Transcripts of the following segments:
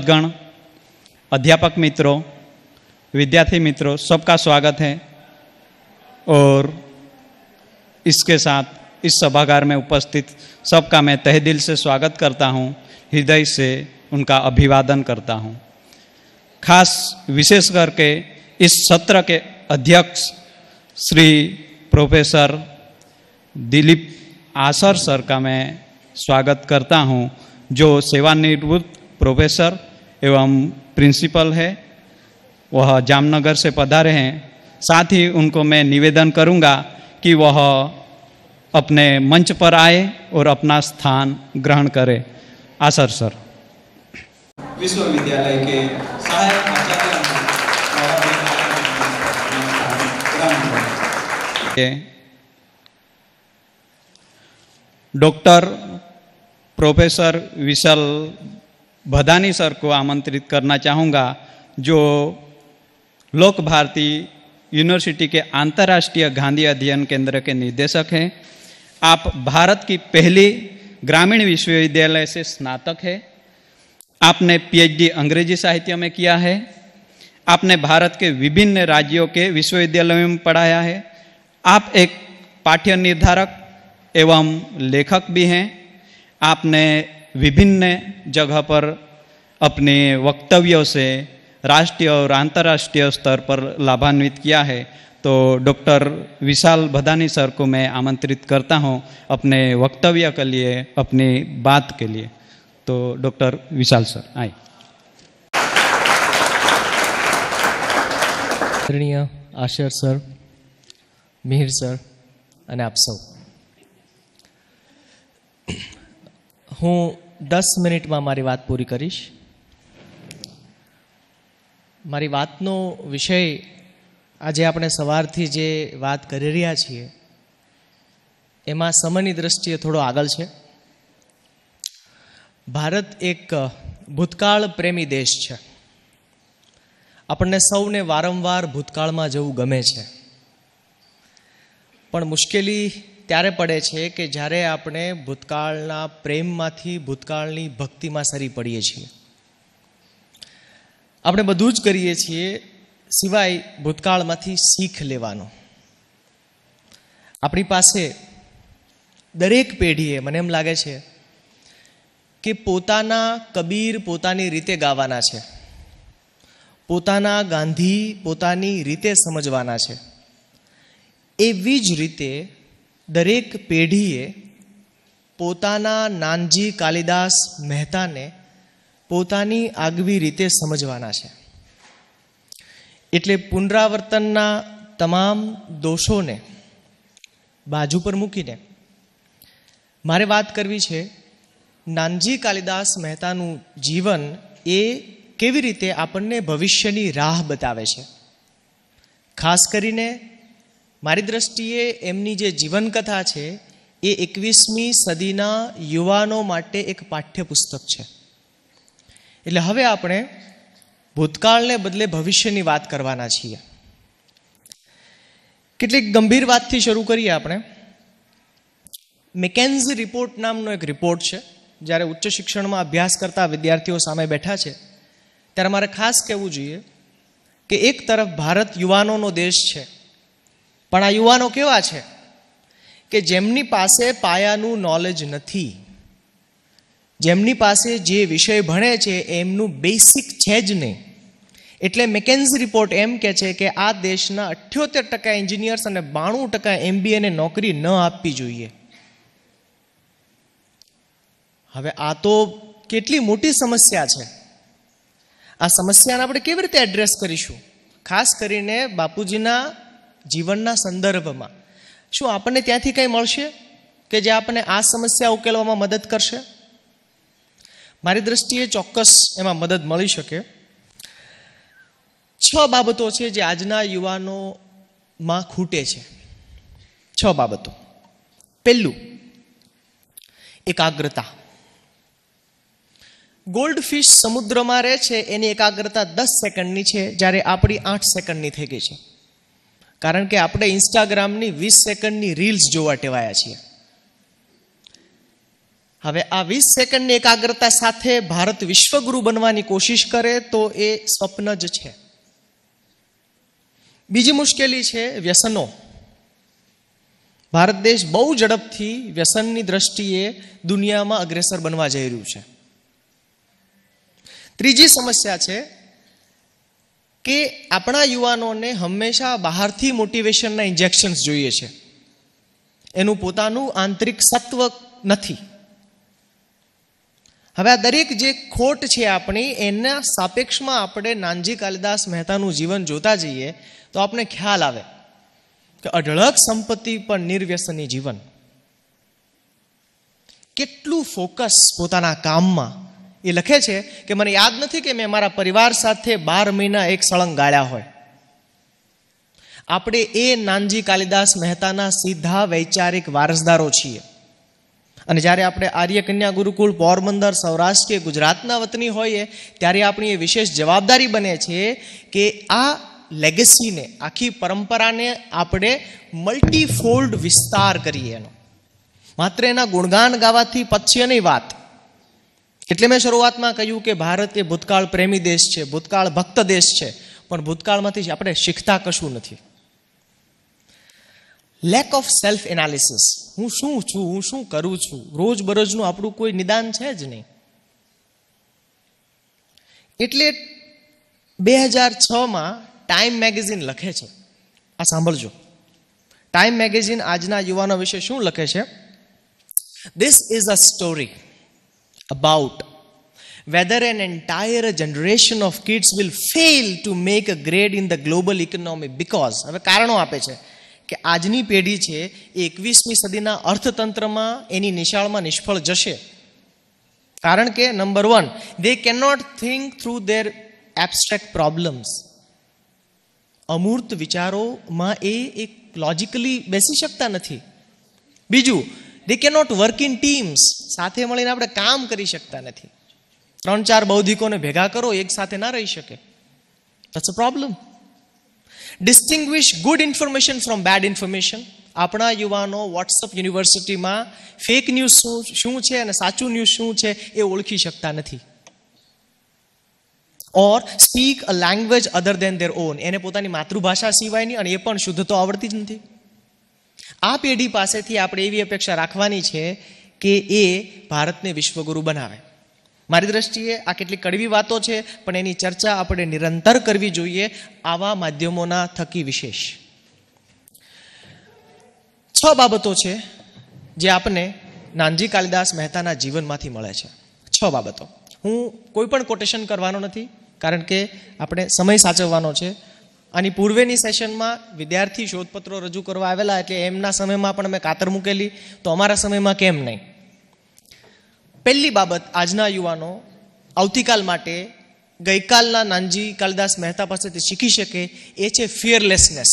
पार्षदगण, अध्यापक मित्रों, विद्यार्थी मित्रों, सबका स्वागत है। और इसके साथ इस सभागार में उपस्थित सबका मैं तहे दिल से स्वागत करता हूँ, हृदय से उनका अभिवादन करता हूँ। खास विशेष करके इस सत्र के अध्यक्ष श्री प्रोफेसर दिलीप आसर सर का मैं स्वागत करता हूँ, जो सेवानिवृत्त प्रोफेसर एवं प्रिंसिपल है, वह जामनगर से पधारे हैं। साथ ही उनको मैं निवेदन करूँगा कि वह अपने मंच पर आए और अपना स्थान ग्रहण करें। आसर सर। विश्वविद्यालय के सहायक आचार्य डॉक्टर प्रोफेसर विशाल भदानी सर को आमंत्रित करना चाहूँगा, जो लोक भारती यूनिवर्सिटी के अंतर्राष्ट्रीय गांधी अध्ययन केंद्र के निदेशक हैं। आप भारत की पहली ग्रामीण विश्वविद्यालय से स्नातक है। आपने पीएचडी अंग्रेजी साहित्य में किया है। आपने भारत के विभिन्न राज्यों के विश्वविद्यालयों में पढ़ाया है। आप एक पाठ्य निर्धारक एवं लेखक भी हैं। आपने विभिन्न जगह पर अपने वक्तव्यों से राष्ट्रीय और अंतर्राष्ट्रीय स्तर पर लाभान्वित किया है। तो डॉक्टर विशाल भदानी सर को मैं आमंत्रित करता हूं अपने वक्तव्य के लिए, अपनी बात के लिए। तो डॉक्टर विशाल सर आए। आदरणीय आशर सर, मिहिर सर અને આપ સૌ, હું 10 મિનિટમાં મારી વાત પૂરી કરીશ। મારી વાતનો વિષય આજે આપણે સવારથી જે વાત કરી રહ્યા છીએ એમાં સમયની દ્રષ્ટિએ થોડો આગળ છે। ભારત એક ભૂતકાળ પ્રેમી દેશ છે। આપણને સૌને વારંવાર ભૂતકાળમાં જવું ગમે છે, પણ મુશ્કેલી ત્યારે પડે છે કે જ્યારે આપણે ભૂતકાળના પ્રેમમાંથી ભૂતકાળની ભક્તિમાં સરી પડીએ છીએ। આપણે બધું જ કરીએ છીએ સિવાય ભૂતકાળમાંથી શીખ લેવાનો। આપણી પાસે દરેક પેઢીએ, મને એમ લાગે છે કે પોતાના કબીર પોતાની રીતે ગાવાના છે, પોતાના ગાંધી પોતાની રીતે સમજવાના છે। એવી જ રીતે દરેક પેઢીએ પોતાના નાનજી કાલિદાસ મહેતાને પોતાની આગવી રીતે સમજવાના છે। એટલે પુનરાવર્તનના તમામ દોષોને બાજુ પર મૂકીને મારે વાત કરવી છે નાનજી કાલિદાસ મહેતાનું જીવન એ કેવી રીતે આપણને ભવિષ્યની રાહ બતાવે છે। ખાસ કરીને મારી દ્રષ્ટિએ એમની જે જીવનકથા છે એ 21મી સદીના યુવાનો માટે એક પાઠ્યપુસ્તક છે। એટલે હવે આપણે ભૂતકાળને બદલે ભવિષ્યની વાત કરવાના છીએ। કેટલીક ગંભીર વાતથી શરૂ કરીએ આપણે। મેકેન્ઝી રિપોર્ટ નામનો એક રિપોર્ટ છે। જ્યારે ઉચ્ચ શિક્ષણમાં અભ્યાસ કરતા વિદ્યાર્થીઓ સામે બેઠા છે ત્યારે મારે ખાસ કહેવું જોઈએ કે એક તરફ ભારત યુવાનોનો દેશ છે, પણ આ યુવાનો કેવા છે કે જેમની પાસે પાયાનું નોલેજ નથી, જેમની પાસે જે વિષય ભણે છે એમનું બેસિક છે જ નહીં। એટલે મેકેન્ઝી રિપોર્ટ એમ કહે છે કે આ દેશના 78% એન્જિનિયર્સ અને 92% MBAને નોકરી ન આપવી જોઈએ। હવે આ તો કેટલી મોટી સમસ્યા છે। આ સમસ્યાને આપણે કેવી રીતે એડ્રેસ કરીશું? ખાસ કરીને બાપુજીના જીવનના સંદર્ભમાં શું આપણને ત્યાંથી કંઈ મળશે કે જે આપણને આ સમસ્યા ઉકેલવામાં મદદ કરશે? મારી દ્રષ્ટિએ ચોક્કસ એમાં મદદ મળી શકે। 6 બાબતો છે જે આજના યુવાનોમાં ખૂટે છે। 6 બાબતો। પહેલું, એકાગ્રતા। ગોલ્ડફિશ સમુદ્રમાં રહે છે, એની એકાગ્રતા 10 સેકન્ડની છે, જ્યારે આપણી 8 સેકન્ડની થઈ ગઈ છે। કારણ કે આપણે ઇન્સ્ટાગ્રામની 20 સેકન્ડની રીલ્સ જોવા ટેવાયા છીએ। હવે આ 20 સેકન્ડની એકાગ્રતા સાથે ભારત વિશ્વગુરુ બનવાની કોશિશ કરે તો એ સ્વપ્ન જ છે. બીજી મુશ્કેલી છે વ્યસનો. ભારત દેશ બહુ ઝડપથી વ્યસનની દ્રષ્ટિએ દુનિયામાં અગ્રેસર બનવા જઈ રહ્યું છે. ત્રીજી સમસ્યા છે કે આપણા યુવાનોને હંમેશા બહારથી મોટિવેશનના ઇન્જેક્શન્સ જોઈએ છે. એનું પોતાનું આંતરિક સત્વ નથી. હવે આ દરેક જે ખોટ છે આપણી, એના સાપેક્ષમાં આપણે નાનજી કાલિદાસ મહેતાનું જીવન જોતા જઈએ તો આપણે ખ્યાલ આવે કે અઢળક સંપત્તિ પર નિર્વ્યસની જીવન, કેટલું ફોકસ પોતાના કામમાં. એ લખે છે કે મને યાદ નથી કે મેં મારા પરિવાર સાથે 12 મહિના એક સળંગ ગાળ્યા હોય. આપણે એ નાનજી કાલિદાસ મહેતાના સીધા વૈચારિક વારસદારો છીએ. અને જ્યારે આપણે આર્ય કન્યા ગુરુકુળ પોરબંદર સૌરાષ્ટ્ર કે ગુજરાતના વતની હોઈએ ત્યારે આપણી એ વિશેષ જવાબદારી બને છે કે આ લેગેસીને, આખી પરંપરાને આપણે મલ્ટીફોલ્ડ વિસ્તાર કરીએ. એનો માત્ર એના ગુણગાન ગાવાથી પચશે નહીં વાત. એટલે મેં શરૂઆતમાં કહ્યું કે ભારત એ ભૂતકાળ પ્રેમી દેશ છે, ભૂતકાળ ભક્ત દેશ છે, પણ ભૂતકાળમાંથી આપણે શીખતા કશું નથી. Lack of self analysis. હું શું છું, હું શું કરું છું, રોજબરોજનું આપણું કોઈ નિદાન છે જ નહીં. એટલે 2006માં ટાઈમ મેગેઝિન લખે છે, આ સાંભળજો. ટાઈમ મેગેઝિન આજના યુવાનો વિશે શું લખે છે? This is a story about whether an entire generation of kids will fail to make a grade in the global economy because, હવે કારણો આપે છે કે આજની પેઢી છે એ 21મી સદીના અર્થતંત્રમાં એની નિશાળમાં નિષ્ફળ જશે. કારણ કે number 1, they cannot think through their abstract problems. અમૂર્ત વિચારોમાં એ એક લોજિકલી બેસી શકતા નથી. બીજું, they cannot work in teams. સાથે મળીને આપણે કામ કરી શકતા નથી. 3-4 બૌદ્ધિકોને ભેગા કરો, એક સાથે ના રહી શકે. That's a problem. Distinguish good information from bad information. આપણા યુવાનો વોટ્સઅપ યુનિવર્સિટીમાં ફેક ન્યૂઝ શું છે અને સાચું ન્યૂઝ શું છે એ ઓળખી શકતા નથી. Or speak a language other than their own. એને પોતાની માતૃભાષા સિવાયની અને એ પણ શુદ્ધ તો આવડતી જ નથી. આ પેઢી પાસેથી આપણે એવી અપેક્ષા રાખવાની છે કે એ ભારતને વિશ્વગુરુ બનાવે. મારી દ્રષ્ટિએ આ કેટલી કડવી વાતો છે, પણ એની ચર્ચા આપણે નિરંતર કરવી જોઈએ, આવા માધ્યમોના થકી વિશેષ. 6 બાબતો છે જે આપને નાનજી કાલિદાસ મહેતાના જીવનમાંથી મળે છે. 6 બાબતો. હું કોઈ પણ કોટેશન કરવાનો નથી, કારણ કે આપણે સમય સાચવવાનો છે. આની પૂર્વેની સેશનમાં વિદ્યાર્થી શોધપત્રો રજૂ કરવા આવેલા, એટલે એમના સમયમાં પણ મેં કાતર મૂકેલી, તો અમારા સમયમાં કેમ નહીં. પહેલી બાબત આજના યુવાનો આવતીકાલ માટે ગઈકાલના નાનજી કાલિદાસ મહેતા પાસેથી શીખી શકે એ છે ફિયરલેસનેસ.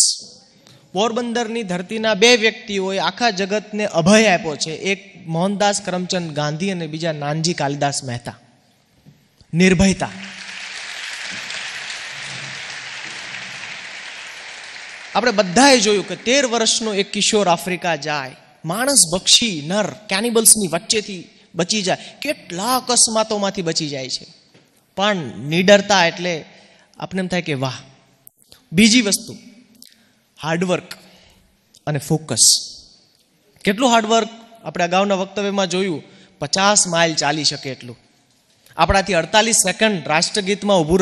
પોરબંદરની ધરતીના 2 વ્યક્તિઓએ આખા જગતને અભય આપ્યો છે. એક મોહનદાસ કરમચંદ ગાંધી અને બીજા નાનજી કાલિદાસ મહેતા. નિર્ભયતા. આપણે બધાએ જોયું કે 13 વર્ષનો એક કિશોર આફ્રિકા જાય, માણસ બક્ષી નર કેનિબલ્સની વચ્ચેથી બચી જાય, કેટલા અકસ્માતોમાંથી બચી જાય છે, પણ નિડરતા એટલે આપણે એમ થાય કે વાહ. બીજી વસ્તુ, હાર્ડવર્ક અને ફોકસ. કેટલું હાર્ડવર્ક આપણે અગાઉના વક્તવ્યમાં જોયું, 50 માઇલ ચાલી શકે એટલું. આપણાથી 48 સેકન્ડ રાષ્ટ્રગીતમાં ઊભું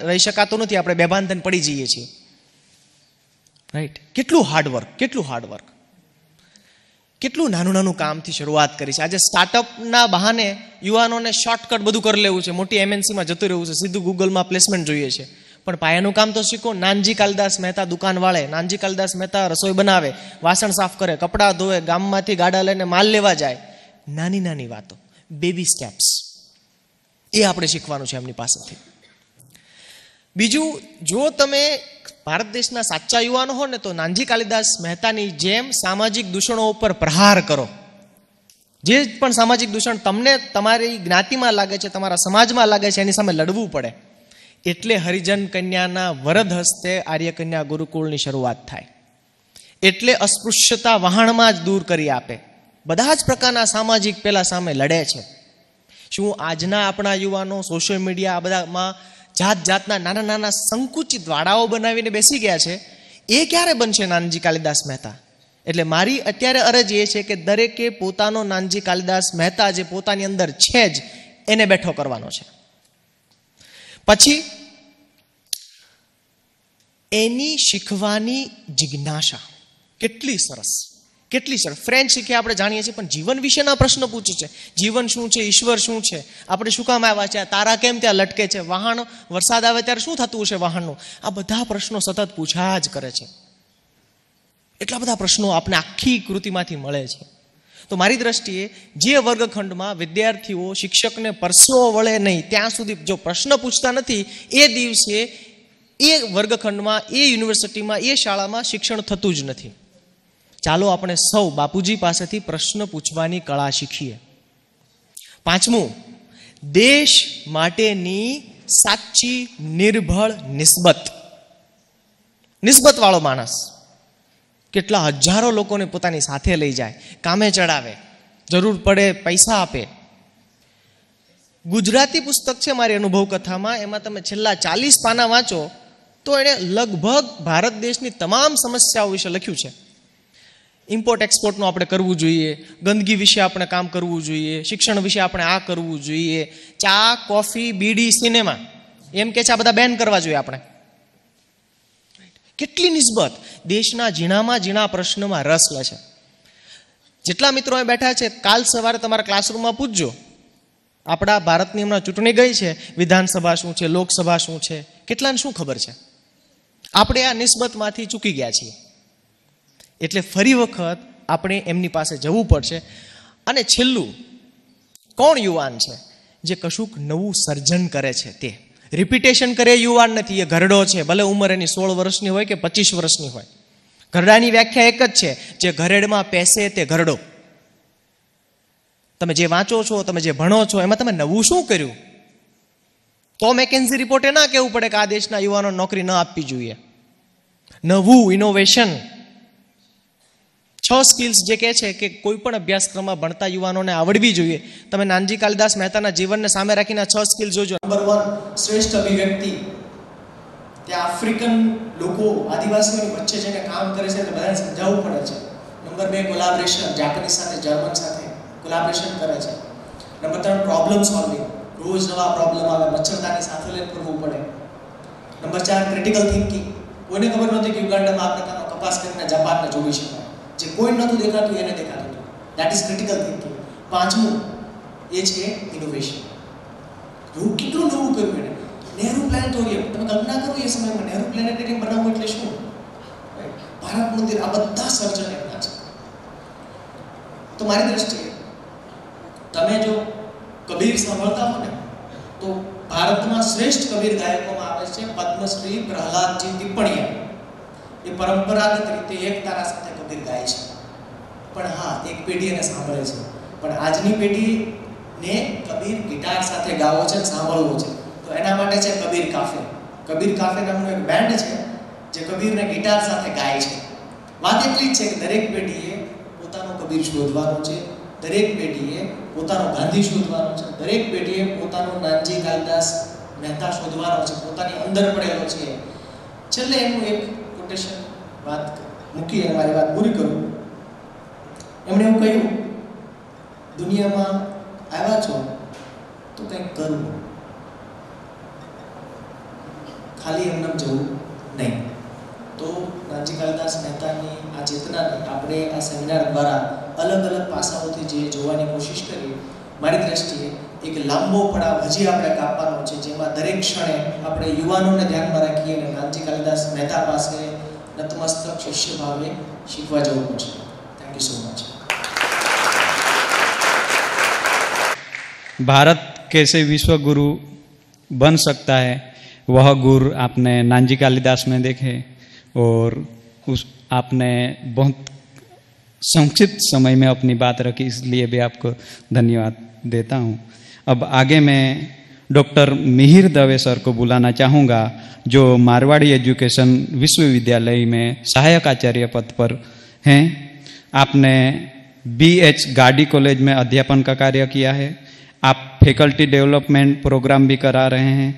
રહી શકાતું નથી, આપણે બેભાન થઈને પડી જઈએ છીએ. રાઈટ? કેટલું હાર્ડવર્ક, કેટલું હાર્ડવર્ક. કેટલું નાનું નાનું કામથી શરૂઆત કરી છે. આજે સ્ટાર્ટઅપના બહાને યુવાનોને શોર્ટકટ બધું કરી લેવું છે, મોટી MNCમાં જતું રહેવું છે, સીધું ગૂગલમાં પ્લેસમેન્ટ જોઈએ છે. પણ પાયાનું કામ તો શીખો. નાનજી કાલિદાસ મહેતા દુકાન વાળે, નાનજી કાલિદાસ મહેતા રસોઈ બનાવે, વાસણ સાફ કરે, કપડાં ધોવે, ગામમાંથી ગાડા લઈને માલ લેવા જાય. નાની નાની વાતો, બેબી સ્ટેપ્સ, એ આપણે શીખવાનું છે એમની પાસેથી. બીજું, જો તમે ભારત દેશના સાચા યુવાનો હો ને તો નાનજી કાલિદાસ મહેતાની જેમ સામાજિક દૂષણો ઉપર પ્રહાર કરો. જે પણ સામાજિક દૂષણ તમને તમારી જ્ઞાતિમાં લાગે છે, તમારા સમાજમાં લાગે છે, એની સામે લડવું પડે. એટલે હરિજન કન્યાના વરદ હસ્તે આર્ય કન્યા ગુરુકુળની શરૂઆત થાય. એટલે અસ્પૃશ્યતા વહાણમાં જ દૂર કરી આપે. બધા જ પ્રકારના સામાજિક પેલા સામે લડે છે. શું આજના આપણા યુવાનો સોશિયલ મીડિયા આ બધામાં જાત જાતના નાના નાના સંકુચિત વાડાઓ બનાવીને બેસી ગયા છે? એ ક્યારે બનશે નાનજી કાલિદાસ મહેતા? એટલે મારી અત્યારે અરજ એ છે કે દરેકે પોતાનો નાનજી કાલિદાસ મહેતા જે પોતાની અંદર છે જ એને બેઠો કરવાનો છે. પછી એની શીખવાની જિજ્ઞાસા કેટલી સરસ, કેટલી સરસ. ફ્રેન્ચ શીખ્યા આપણે જાણીએ છીએ, પણ જીવન વિશેના પ્રશ્ન પૂછે છે. જીવન શું છે? ઈશ્વર શું છે? આપણે શું કામ આવ્યા છે? તારા કેમ ત્યાં લટકે છે? વાહન વરસાદ આવે ત્યારે શું થતું હશે વાહનનું? આ બધા પ્રશ્નો સતત પૂછ્યા જ કરે છે. એટલા બધા પ્રશ્નો આપણે આખી કૃતિમાંથી મળે છે. તો મારી દ્રષ્ટિએ જે વર્ગખંડમાં વિદ્યાર્થીઓ શિક્ષકને પરસેવો વળે નહીં ત્યાં સુધી જો પ્રશ્ન પૂછતા નથી, એ દિવસે એ વર્ગખંડમાં, એ યુનિવર્સિટીમાં, એ શાળામાં શિક્ષણ થતું જ નથી. ચાલો આપણે સૌ બાપુજી પાસેથી પ્રશ્ન પૂછવાની કળા શીખીએ. 5મું, દેશ માટેની સાચી નિર્ભળ નિસ્બત. નિસ્બત વાળો માણસ કેટલા હજારો લોકોને પોતાની સાથે લઈ જાય, કામે ચડાવે, જરૂર પડે પૈસા આપે. ગુજરાતી પુસ્તક છે મારી અનુભવ કથામાં, એમાં તમે છેલ્લા 40 પાના વાંચો તો એણે લગભગ ભારત દેશની તમામ સમસ્યાઓ વિશે લખ્યું છે. ઇમ્પોર્ટ એક્સપોર્ટનું આપણે કરવું જોઈએ, ગંદકી વિશે આપણે કામ કરવું જોઈએ, શિક્ષણ વિશે આપણે આ કરવું જોઈએ, ચા, કોફી, બીડી, સિનેમા, એમ કે છે આ બધા બેન કરવા જોઈએ આપણે. કેટલી નિસ્બત દેશના ઝીણામાં ઝીણા પ્રશ્નમાં રસ લે છે. જેટલા મિત્રો અહીં બેઠા છે, કાલ સવારે તમારા ક્લાસરૂમમાં પૂછજો, આપણા ભારતની હમણાં ચૂંટણી ગઈ છે, વિધાનસભા શું છે, લોકસભા શું છે, કેટલાને શું ખબર છે? આપણે આ નિસ્બતમાંથી ચૂકી ગયા છીએ. એટલે ફરી વખત આપણે એમની પાસે જવું પડશે. અને છેલ્લું, કોણ યુવાન છે જે કશુંક નવું સર્જન કરે છે? તે રિપીટેશન કરે યુવાન નથી, એ ઘરડો છે. ભલે ઉંમર એની 16 વર્ષની હોય કે 25 વર્ષની હોય. ઘરડાની વ્યાખ્યા એક જ છે, જે ઘરેડમાં પેસે તે ઘરડો. તમે જે વાંચો છો, તમે જે ભણો છો, એમાં તમે નવું શું કર્યું? તો મેકેન્ઝી રિપોર્ટે ના કહેવું પડે કે આ દેશના યુવાનો નોકરી ન આપવી જોઈએ. નવું ઇનોવેશન, 6 સ્કિલ્સ જે કહે છે કે કોઈ પણ અભ્યાસક્રમમાં ભણતા યુવાનોને આવડવી જોઈએ. તમે નાનજી કાલિદાસ મહેતાના જીવનને સામે રાખીને 6 સ્કિલ જોજો. નંબર 1, શ્રેષ્ઠ અભિવ્યક્તિ. ત્યાં આફ્રિકન લોકો આદિવાસીઓની વચ્ચે જઈને કામ કરે છે, એટલે બધાને સમજાવવું પડે છે. નંબર 2, કોલાબરેશન, જાપાનીઝ સાથે, જર્મન સાથે કોલાબરેશન કરે છે. નંબર 3, પ્રોબ્લેમ સોલ્વિંગ, રોજ નવા પ્રોબ્લેમ આવે, મચ્છરદાની સાથે લઈને ફરવું પડે. Number 4, critical thinking. કોઈને ખબર નહોતી કે યુગાન્ડામાં આ પ્રકારનો કપાસ કરીને જાપાનને જોડી શકાય. જે કોઈ નહોતું દેખાતું એને દેખાતું હતું. That is critical thinking. 5મું એ છે ઇનોવેશન. એવું કેટલું નવું કર્યું એને. નહેરુ પ્લાનેટોરિયમ, તમે કલ્પના કરો એ સમયમાં નહેરુ પ્લાનેટોરિયમ બનાવવું એટલે શું? ભારત મંદિર, આ બધા સર્જન એમના છે. તો મારી દ્રષ્ટિએ તમે જો કબીર સાંભળતા હો ને, તો ભારતમાં શ્રેષ્ઠ કબીર ગાયકોમાં આવે છે પદ્મશ્રી પ્રહલાદજી ટિપ્પણીયા. એ પરંપરાગત રીતે એક તારા સાથે કબીર ગાય છે. પણ હા, એક પેઢી એને સાંભળે છે. પણ આજની પેઢીને કબીર ગિટાર સાથે ગાવો છે, સાંભળવો છે. તો એના માટે છે કબીર કાફે. કબીર કાફે નામનું એક બેન્ડ છે જે કબીરને ગિટાર સાથે ગાય છે. વાત એટલી જ છે કે દરેક પેઢીએ પોતાનો કબીર શોધવાનો છે, દરેક પેઢીએ પોતાનો ગાંધી શોધવાનો છે, દરેક પેઢીએ પોતાનો નાનજી કાલિદાસ મહેતા શોધવાનો છે, પોતાની અંદર પડેલો છે. છેલ્લે એનું એક કોટેશન વાત મૂકી અને મારી વાત પૂરી કરું. એમણે એવું કહ્યું, દુનિયામાં આવ્યા છો તો કંઈક કરવું, ખાલી એમને જવું નહીં. તો નાનજી કાલિદાસ મહેતાની આ ચેતનાને આપણે આ સેમિનાર દ્વારા અલગ અલગ પાસાઓથી જે જોવાની કોશિશ કરી, મારી દ્રષ્ટિએ એક લાંબો પડાવ હજી આપણે કાપવાનો છે, જેમાં દરેક ક્ષણે આપણે યુવાનોને ધ્યાનમાં રાખીએ અને નાનજી કાલિદાસ મહેતા પાસે નતમસ્તક શિષ્ય ભાવે શીખવા જવું પડશે. Thank you so much. Bharat कैसे विश्व गुरु बन सकता है, वह गुर आपने नानजी कालिदास में देखे और उस आपने बहुत संक्षिप्त समय में अपनी बात रखी, इसलिए भी आपको धन्यवाद देता हूँ. अब आगे मैं डॉक्टर मिहिर दवे सर को बुलाना चाहूँगा, जो मारवाड़ी एजुकेशन विश्वविद्यालय में सहायक आचार्य पद पर हैं. आपने BH गाड़ी कॉलेज में अध्यापन का कार्य किया है। आप फैकल्टी डेवलपमेंट प्रोग्राम भी करा रहे हैं।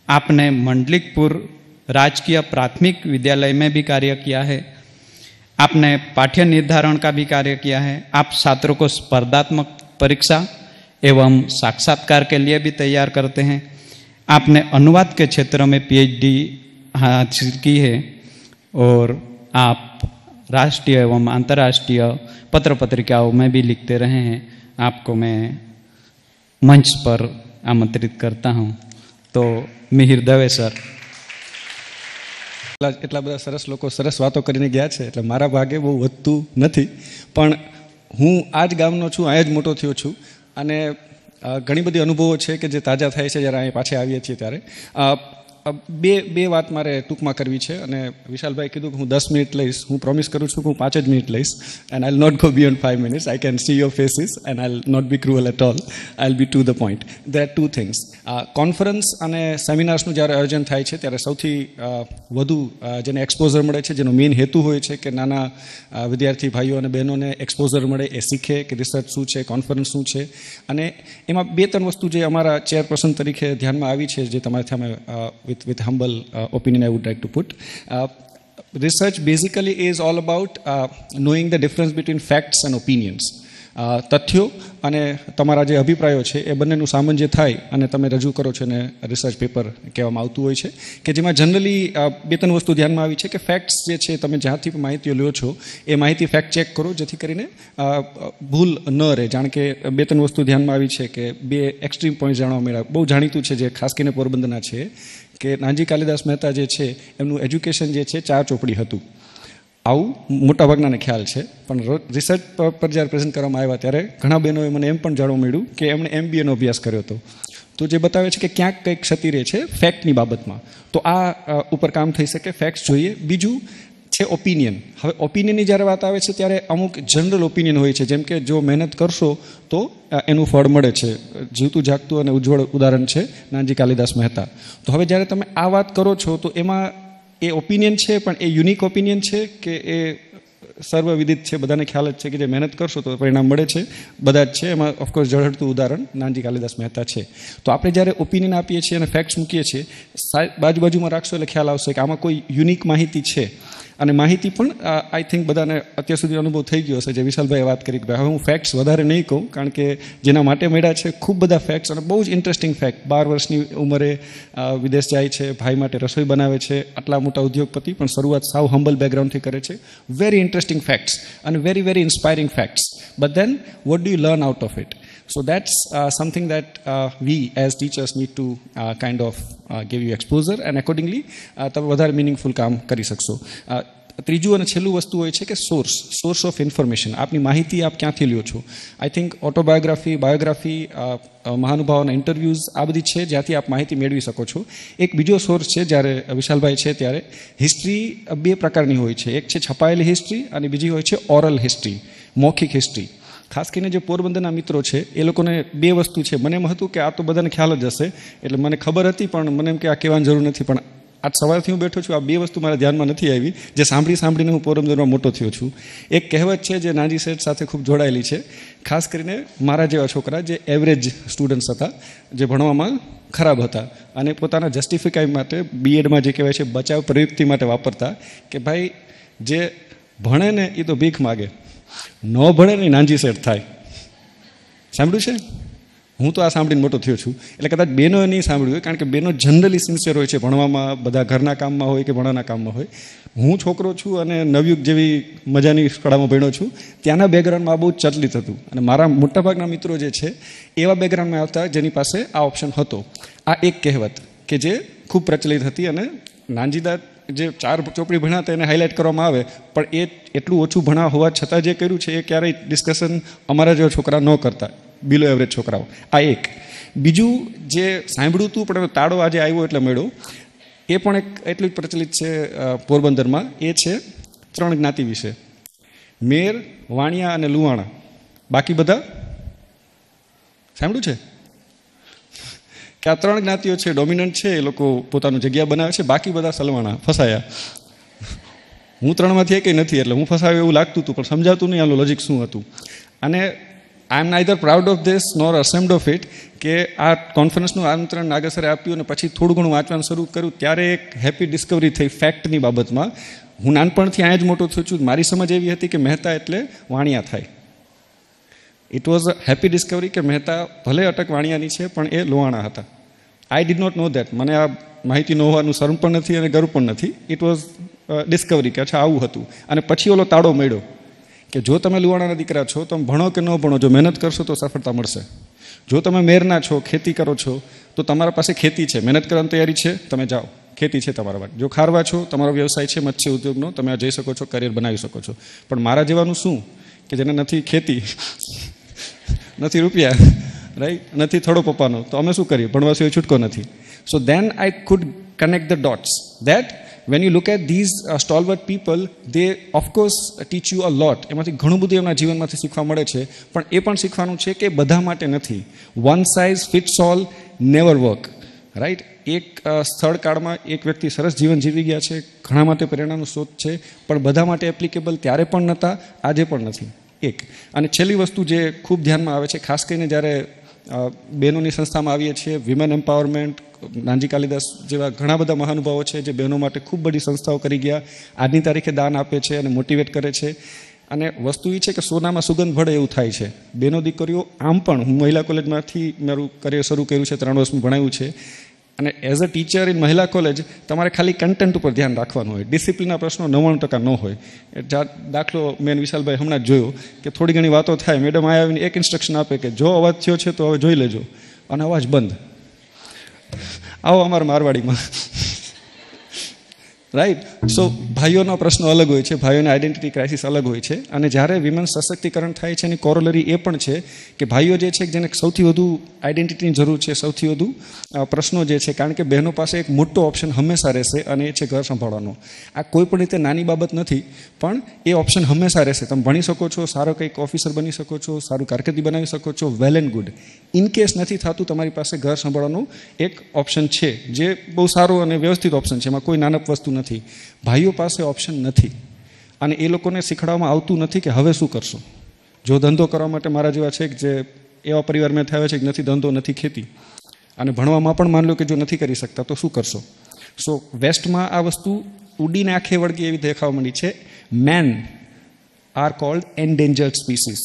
आपने मंडलिकपुर राजकीय प्राथमिक विद्यालय में भी कार्य किया है। आपने पाठ्य निर्धारण का भी कार्य किया है। आप छात्रों को स्पर्धात्मक परीक्षा एवं साक्षात्कार के लिए भी तैयार करते हैं। आपने अनुवाद के क्षेत्र में PhD हासिल की है और आप राष्ट्रीय एवं अंतर्राष्ट्रीय पत्र पत्रिकाओं में भी लिखते रहे हैं। आपको मैं मंच पर आमंत्रित करता हूं। तो મિહિર દવે સર। એટલા બધા સરસ લોકો સરસ વાતો કરીને ગયા છે એટલે મારા ભાગે બહુ વધતું નથી, પણ હું આ જ ગામનો છું, અહીંયા જ મોટો થયો છું અને ઘણી બધી અનુભવો છે કે જે તાજા થાય છે જ્યારે અહીંયા પાછા આવીએ છીએ ત્યારે। બે વાત મારે ટૂંકમાં કરવી છે અને વિશાલભાઈ કીધું કે હું 10 મિનિટ લઈશ, હું પ્રોમિસ કરું છું કે હું 5 જ મિનિટ લઈશ and I will not go beyond 5 minutes. I can see your faces and I will not be cruel at all. I will be to the point. There are two things. Conference અને સેમિનાર્સનું જ્યારે આયોજન થાય છે ત્યારે સૌથી વધુ જેને એક્સપોઝર મળે છે, જેનો મેઇન હેતુ હોય છે કે નાના વિદ્યાર્થી ભાઈઓ અને બહેનોને એક્સપોઝર મળે, એ શીખે કે રિસર્ચ શું છે, કોન્ફરન્સ શું છે. અને એમાં 2-3 વસ્તુ જે અમારા ચેરપર્સન તરીકે ધ્યાનમાં આવી છે, જે તમારે ત્યાં with humble opinion I would like to put. Research basically is all about knowing the difference between facts and opinions. તથ્યો અને તમારા જે અભિપ્રાયો છે એ બંનેનું સામંજ્ય થાય અને તમે રજૂ કરો છો, અને રિસર્ચ પેપર કહેવામાં આવતું હોય છે, કે જેમાં જનરલી 2-3 વસ્તુ ધ્યાનમાં આવી છે કે ફેક્ટ્સ જે છે, તમે જ્યાંથી માહિતીઓ લ્યો છો એ માહિતી ફેક્ટ ચેક કરો, જેથી કરીને ભૂલ ન રહે. જાણ કે 2-3 વસ્તુ ધ્યાનમાં આવી છે કે 2 એક્સ્ટ્રીમ પોઈન્ટ જાણવા મળ્યા. બહુ જાણીતું છે, જે ખાસ કરીને પોરબંદરના છે, કે નાનજી કાલિદાસ મહેતા જે છે એમનું એજ્યુકેશન જે છે 4 ચોપડી હતું. આવું મોટાભાગનાને ખ્યાલ છે, પણ રિસર્ચ પર જ્યારે પ્રેઝન્ટ કરવામાં આવ્યા ત્યારે ઘણા બહેનોએ મને એમ પણ જાણવા મળ્યું કે એમણે MBAનો અભ્યાસ કર્યો હતો. તો જે બતાવે છે કે ક્યાંક કંઈક ક્ષતિ રહે છે ફેક્ટની બાબતમાં. તો આ ઉપર કામ થઈ શકે, ફેક્ટ્સ જોઈએ. બીજું છે ઓપિનિયન. હવે ઓપિનિયનની જ્યારે વાત આવે છે ત્યારે અમુક જનરલ ઓપિનિયન હોય છે, જેમ કે જો મહેનત કરશો તો એનું ફળ મળે છે. જીવતું જાગતું અને ઉજ્જવળ ઉદાહરણ છે નાનજી કાલિદાસ મહેતા. તો હવે જ્યારે તમે આ વાત કરો છો તો એમાં એ ઓપિનિયન છે, પણ એ યુનિક ઓપિનિયન છે કે એ સર્વવિદિત છે, બધાને ખ્યાલ જ છે કે જે મહેનત કરશો તો પરિણામ મળે છે, બધા જ છે. એમાં ઓફકોર્સ ઝળહળતું ઉદાહરણ નાનજી કાલિદાસ મહેતા છે. તો આપણે જ્યારે ઓપિનિયન આપીએ છીએ અને ફેક્ટ્સ મૂકીએ છીએ, બાજુમાં રાખશો એટલે ખ્યાલ આવશે કે આમાં કોઈ યુનિક માહિતી છે. અને માહિતી પણ આઈ થિંક બધાને અત્યાર સુધી અનુભવ થઈ ગયો હશે, જે વિશાલભાઈએ વાત કરી કે ભાઈ હવે હું ફેક્ટ્સ વધારે નહીં કહું, કારણ કે જેના માટે મળ્યા છે ખૂબ બધા ફેક્ટ્સ અને બહુ જ ઇન્ટરેસ્ટિંગ ફેક્ટ. 12 વર્ષની ઉંમરે વિદેશ જાય છે, ભાઈ માટે રસોઈ બનાવે છે, આટલા મોટા ઉદ્યોગપતિ, પણ શરૂઆત સાવ હમ્બલ બેકગ્રાઉન્ડથી કરે છે. વેરી ઇન્ટરેસ્ટિંગ ફેક્ટ્સ અને very very inspiring facts. But then what do you learn out of it? So that's something that we as teachers need to kind of give you exposure, and accordingly તમે વધારે meaningful કામ કરી શકશો. ત્રીજું અને છેલ્લું વસ્તુ હોય છે કે સોર્સ ઓફ ઇન્ફોર્મેશન. આપની માહિતી આપ ક્યાંથી લ્યો છો. આઈ થિંક ઓટોબાયોગ્રાફી, બાયોગ્રાફી, મહાનુભાવોના ઇન્ટરવ્યૂઝ આ બધી છે જ્યાંથી આપ માહિતી મેળવી શકો છો. એક બીજો સોર્સ છે, જ્યારે વિશાલભાઈ છે ત્યારે હિસ્ટ્રી 2 પ્રકારની હોય છે. એક છે છપાયેલી હિસ્ટ્રી અને બીજી હોય છે ઓરલ હિસ્ટ્રી, મૌખિક હિસ્ટ્રી. ખાસ કરીને જે પોરબંદરના મિત્રો છે એ લોકોને 2 વસ્તુ છે. મને એમ હતું કે આ તો બધાને ખ્યાલ જ હશે, એટલે મને ખબર હતી, પણ મને એમ કે આ કહેવાની જરૂર નથી. પણ આજ સવારથી હું બેઠો છું, આ 2 વસ્તુ મારા ધ્યાનમાં નથી આવી, જે સાંભળીને હું પોરબંદરમાં મોટો થયો છું. એક કહેવત છે જે નાનજી સેઠ સાથે ખૂબ જોડાયેલી છે, ખાસ કરીને મારા જેવા છોકરા જે એવરેજ સ્ટુડન્ટ્સ હતા, જે ભણવામાં ખરાબ હતા, અને પોતાના જસ્ટિફિકાઈ માટે બીએડમાં જે કહેવાય છે બચાવ પ્રયુક્તિ માટે વાપરતા કે ભાઈ જે ભણે ને એ તો ભીખ માગે, ન ભણે ને નાનજી સેઠ થાય. સાંભળ્યું છે? હું તો આ સાંભળીને મોટો થયો છું. એટલે કદાચ બહેનોએ નહીં સાંભળ્યું હોય, કારણ કે બહેનો જનરલી સિન્સિયર હોય છે ભણવામાં, બધા ઘરના કામમાં હોય કે ભણવાના કામમાં હોય. હું છોકરો છું અને નવયુગ જેવી મજાની શાળામાં ભણ્યો છું, ત્યાંના બેકગ્રાઉન્ડમાં આ બહુ ચર્ચિત હતું. અને મારા મોટાભાગના મિત્રો જે છે એવા બેકગ્રાઉન્ડમાં આવતા જેની પાસે આ ઓપ્શન હતો. આ એક કહેવત કે જે ખૂબ પ્રચલિત હતી, અને નાનજીદા જે 4 ચોપડી ભણ્યા હતા એને હાઇલાઇટ કરવામાં આવે, પણ એ એટલું ઓછું ભણવા હોવા છતાં જે કર્યું છે એ ક્યારેય ડિસ્કશન અમારા જેવા છોકરા ન કરતા, બિલો એવરેજ છોકરાઓ. આ એક. બીજું જે સાંભળ્યું હતું પણ તાળો આજે આવ્યો એટલે મળ્યો, એ પણ એક એટલું જ પ્રચલિત છે પોરબંદરમાં. એ છે 3 જ્ઞાતિ વિશે: મેર, વાણિયા અને લુહાણા. બાકી બધા સાંભળ્યું છે કે આ 3 જ્ઞાતિઓ છે, ડોમિનન્ટ છે, એ લોકો પોતાનું જગ્યા બનાવે છે, બાકી બધા સલવાણા, ફસાયા. હું 3માંથી એકેય નથી, એટલે હું ફસાયો એવું લાગતું હતું, પણ સમજાતું નહીં આનું લોજિક શું હતું. અને I am neither proud of this nor ashamed of it કે આ કોન્ફરન્સનું આમંત્રણ નાગર સરે આપ્યું અને પછી થોડું ઘણું વાંચવાનું શરૂ કર્યું ત્યારે એક હેપી ડિસ્કવરી થઈ ફેક્ટની બાબતમાં. હું નાનપણથી અહીંયા જ મોટો થયો છું. મારી સમજ એવી હતી કે મહેતા એટલે વાણિયા થાય. It was a happy Discovery કે મહેતા ભલે અટક વાણિયાની છે પણ એ લોહાણા હતા. I did not know that. મને આ માહિતી ન હોવાનું શરમ પણ નથી અને ગર્વ પણ નથી. ઇટ વોઝ ડિસ્કવરી કે અચ્છા આવું હતું. અને પછી ઓલો તાળો મળ્યો કે જો તમે લુવાણાના દીકરા છો તો ભણો કે ન ભણો, જો મહેનત કરશો તો સફળતા મળશે. જો તમે મેરના છો, ખેતી કરો છો, તો તમારા પાસે ખેતી છે, મહેનત કરવાની તૈયારી છે, તમે જાઓ, ખેતી છે તમારા માટે. જો ખારવા છો, તમારો વ્યવસાય છે મત્સ્ય ઉદ્યોગનો, તમે જઈ શકો છો, કરિયર બનાવી શકો છો. પણ મારા જેવાનું શું કે જેને નથી ખેતી, નથી રૂપિયા, રાઈટ, નથી થોડો પપ્પાનો, તો અમે શું કરીએ? ભણવા સિવાય છૂટકો નથી. So then I could connect the dots that when you look at these stalwart people, they of course teach you a lot. એમાંથી ઘણું બધું એમના જીવનમાંથી શીખવા મળે છે. પણ એ પણ શીખવાનું છે કે બધા માટે નથી. One size fits all never work, right. એક સ્થળ કાળમાં એક વ્યક્તિ સરસ જીવન જીવી ગયા છે, ઘણા માટે પ્રેરણાનો સ્ત્રોત છે, પણ બધા માટે એપ્લિકેબલ ત્યારે પણ નહોતા, આજે પણ નથી. એક અને છેલ્લી વસ્તુ જે ખૂબ ધ્યાનમાં આવે છે, ખાસ કરીને જ્યારે બહેનોની સંસ્થામાં આવીએ છીએ, વિમેન એમ્પાવરમેન્ટ, નાનજી કાલિદાસ જેવા ઘણા બધા મહાનુભાવો છે જે બહેનો માટે ખૂબ બધી સંસ્થાઓ કરી ગયા, આજની તારીખે દાન આપે છે અને મોટિવેટ કરે છે. અને વસ્તુ એ છે કે સોનામાં સુગંધ ભળે એવું થાય છે. બહેનો દીકરીઓ આમ પણ, હું મહિલા કોલેજમાંથી મારું કરિયર શરૂ કર્યું છે, 3 વર્ષ ભણાવ્યું છે. અને એઝ અ ટીચર ઇન મહિલા કોલેજ તમારે ખાલી કન્ટેન્ટ ઉપર ધ્યાન રાખવાનું હોય, ડિસિપ્લિનના પ્રશ્નો 99% ન હોય. દાખલો મેન વિશાલભાઈ હમણાં જ જોયો કે થોડી ઘણી વાતો થાય, મેડમ આવીને એક ઇન્સ્ટ્રક્શન આપે કે જો અવાજ થયો છે તો હવે જોઈ લેજો, અને અવાજ બંધ. આવો અમારા મારવાડીમાં, રાઈટ. સો ભાઈઓનો પ્રશ્ન અલગ હોય છે, ભાઈઓની આઈડેન્ટિટી ક્રાઇસિસ અલગ હોય છે. અને જ્યારે વિમેન સશક્તિકરણ થાય છે એની કોરોલરી એ પણ છે કે ભાઈઓ જે છે જેને સૌથી વધુ આઈડેન્ટિટીની જરૂર છે, સૌથી વધુ પ્રશ્નો જે છે, કારણ કે બહેનો પાસે એક મોટો ઓપ્શન હંમેશા રહેશે અને એ છે ઘર સંભાળવાનો. આ કોઈ પણ રીતે નાની બાબત નથી, પણ એ ઓપ્શન હંમેશા રહેશે. તમે ભણી શકો છો, સારો કંઈક ઓફિસર બની શકો છો, સારું કારકિર્દી બનાવી શકો છો, well and good. In case નથી થતું, તમારી પાસે ઘર સંભાળવાનું એક ઓપ્શન છે, જે બહુ સારો અને વ્યવસ્થિત ઓપ્શન છે, એમાં કોઈ નાનક વસ્તુ નથી. ભાઈઓ પાસે ઓપ્શન નથી અને એ લોકોને શીખવાડવામાં આવતું નથી કે હવે શું કરશો. જો ધંધો કરવા માટે મારા જેવા છે કે જે એવા પરિવારમાં થયા છે કે નથી ધંધો, નથી ખેતી, અને ભણવામાં પણ માન લો કે જો નથી કરી શકતા તો શું કરશો. સો વેસ્ટમાં આ વસ્તુ ઉડીને આંખે વળગી એવી દેખાવા માંડી છે. Men are called endangered species.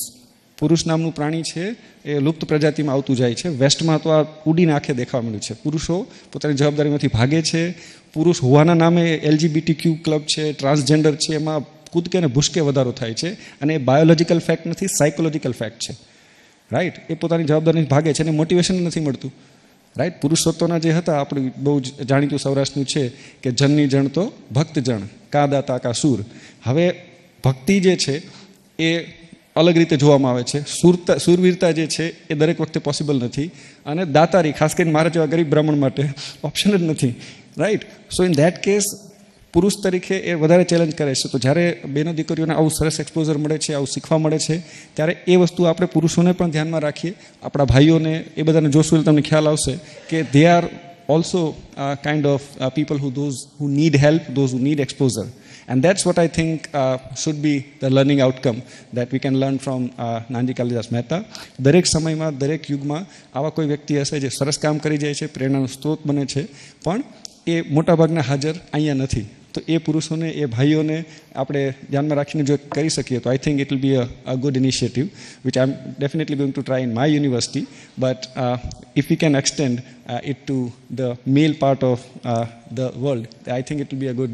પુરુષ નામનું પ્રાણી છે એ લુપ્ત પ્રજાતિમાં આવતું જાય છે. વેસ્ટમાં તો આ ઉડીને આંખે દેખાવા માંડ્યું છે. પુરુષો પોતાની જવાબદારીમાંથી ભાગે છે. પુરુષ હોવાના નામે LGBTQ ક્લબ છે, ટ્રાન્સજેન્ડર છે, એમાં કૂદકે અને ભૂસકે વધારો થાય છે. અને એ બાયોલોજીકલ ફેક્ટ નથી, સાયકોલોજીકલ ફેક્ટ છે, રાઈટ. એ પોતાની જવાબદારીથી ભાગે છે અને મોટિવેશન નથી મળતું, રાઈટ. પુરુષોત્તમના જે હતા, આપણું બહુ જ જાણીતું સૌરાષ્ટ્રનું છે કે જનની જણ તો ભક્ત જણ, કા દાતા કા સૂર. હવે ભક્તિ જે છે એ અલગ રીતે જોવામાં આવે છે. સુરવીરતા જે છે એ દરેક વખતે પોસિબલ નથી. અને દાતારી, ખાસ કરીને મારા જેવા ગરીબ બ્રાહ્મણ માટે ઓપ્શન જ નથી, right. So in that case પુરુષ તરીકે એ વધારે ચેલેન્જ કરે છે. તો જ્યારે બેનો દીકરીઓને આવું સરસ એક્સપોઝર મળે છે, આવું શીખવા મળે છે, ત્યારે એ વસ્તુ આપણે પુરુષોને પણ ધ્યાનમાં રાખીએ, આપણા ભાઈઓને એ બધાને જોશું એટલે તમને ખ્યાલ આવશે કે they are also kind of people who need help, those who need exposure. And that's what I think should be the learning outcome that we can learn from Nanji Kalidas Mehta. દરેક સમયમાં, દરેક યુગમાં આવા કોઈ વ્યક્તિ હશે જે સરસ કામ કરી જાય છે, પ્રેરણાનો સ્ત્રોત બને છે, પણ એ મોટાભાગના હાજર અહીંયા નથી. તો એ પુરુષોને, એ ભાઈઓને આપણે ધ્યાનમાં રાખીને જો કરી શકીએ તો I think it will be a good initiative which I am definitely going to try in my university. But if we can extend it to the male part of the world, I think it will be a good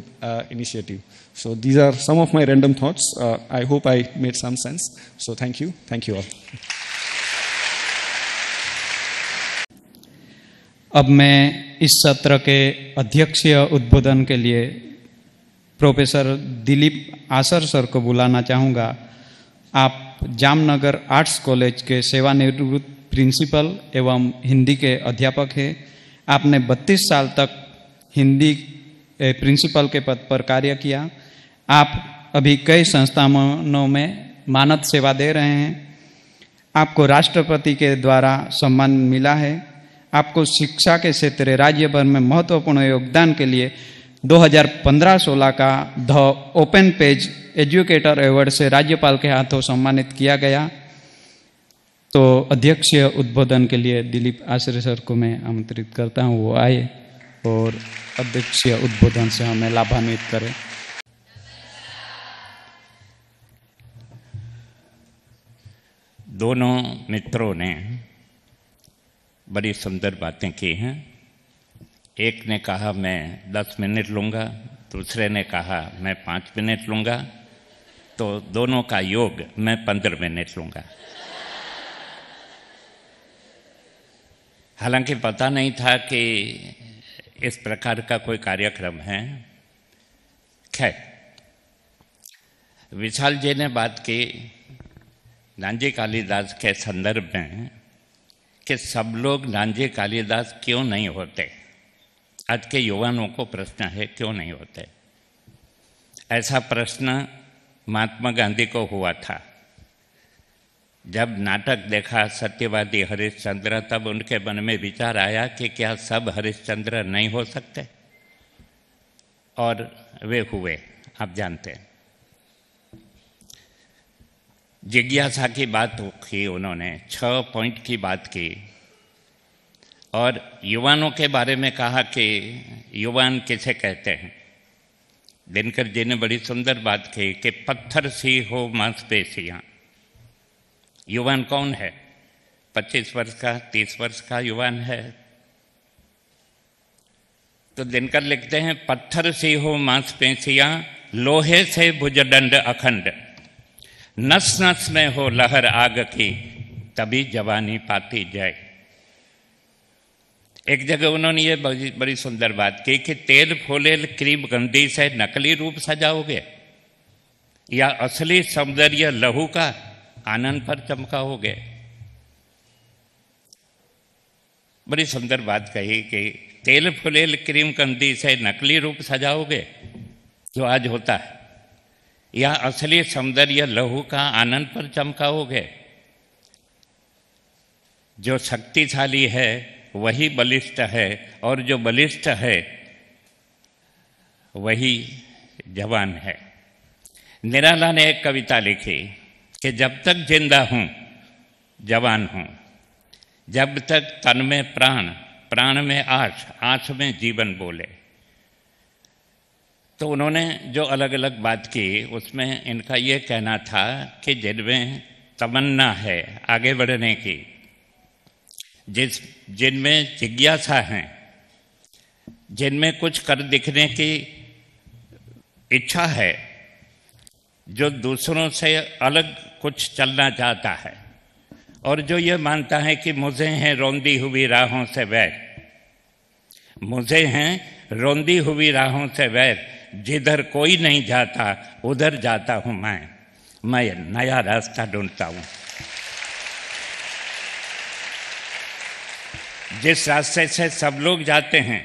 initiative. So these are some of my random thoughts. I hope I made some sense. So thank you all. अब मैं इस सत्र के अध्यक्षीय उद्बोधन के लिए professor Dilip आसर sir को बुलाना चाहूँगा. आप जामनगर आर्ट्स कॉलेज के सेवानिवृत्त प्रिंसिपल एवं हिंदी के अध्यापक हैं. आपने 32 साल तक हिंदी प्रिंसिपल के पद पर कार्य किया. आप अभी कई संस्थानों में मानद सेवा दे रहे हैं. आपको राष्ट्रपति के द्वारा सम्मान मिला है. आपको शिक्षा के क्षेत्र राज्य भर में महत्वपूर्ण योगदान के लिए 2015-16 का the open page educator award से राज्यपाल के हाथों सम्मानित किया गया. तो अध्यक्षीय उद्बोधन के लिए दिलीप आश्रय सर को मैं आमंत्रित करता हूँ, वो आए और अध्यक्षीय उद्बोधन से हमें लाभान्वित करें। दोनों मित्रों ने बड़ी सुंदर बातें की हैं। एक ने कहा मैं 10 मिनट लूँगा, दूसरे ने कहा मैं 5 मिनट लूँगा, तो दोनों का योग मैं 15 मिनट लूँगा। हालांकि पता नहीं था कि इस प्रकार का कोई कार्यक्रम है। खैर, विशाल जी ने बात की नानजी कालिदास के संदर्भ में कि सब लोग नानजी कालिदास क्यों नहीं होते। आज के युवाओं को प्रश्न है, क्यों नहीं होते। ऐसा प्रश्न महात्मा गांधी को हुआ था। जब नाटक देखा सत्यवादी हरिश्चंद्र, तब उनके मन में विचार आया कि क्या सब हरिश्चंद्र नहीं हो सकते, और वे हुए। आप जानते हैं, जिज्ञासा की बात की उन्होंने, 6 पॉइंट की बात की, और युवाओं के बारे में कहा कि युवान किसे कहते हैं। दिनकर जी ने बड़ी सुंदर बात की कि पत्थर सी हो मांसपेशियां। युवान कौन है? 25 वर्ष का, 30 वर्ष का युवान है। तो दिनकर लिखते हैं, पत्थर सी हो मांसपेशियां, लोहे से भुजदंड अखंड, नस नस में हो लहर आग की, तभी जवानी पाती जाए। एक जगह उन्होंने ये बड़ी सुंदर बात की कि तेल फोलेल क्रीम गंदी से नकली रूप सजाओगे या असली सौंदर्य लहू का आनंद पर चमकाओगे। बड़ी सुंदर बात कही कि तेल फुलेल क्रीम गंदी से नकली रूप सजाओगे, जो आज होता है, या असली सौंदर्य लहू का आनंद पर चमकाओगे। जो शक्तिशाली है वही बलिष्ठ है, और जो बलिष्ठ है वही जवान है। निराला ने एक कविता लिखी कि जब तक जिंदा हूं जवान हूं, जब तक तन में प्राण, प्राण में आँच, आँच में जीवन बोले। तो उन्होंने जो अलग अलग बात की, उसमें इनका ये कहना था कि जिनमें तमन्ना है आगे बढ़ने की, जिनमें जिज्ञासा है, जिनमें कुछ कर दिखने की इच्छा है, जो दूसरों से अलग कुछ चलना चाहता है, और जो ये मानता है कि मुझे हैं रौंदी हुई राहों से वैर, मुझे हैं रौंदी हुई राहों से वैर, जिधर कोई नहीं जाता उधर जाता हूं मैं नया रास्ता ढूंढता हूं। जिस रास्ते से सब लोग जाते हैं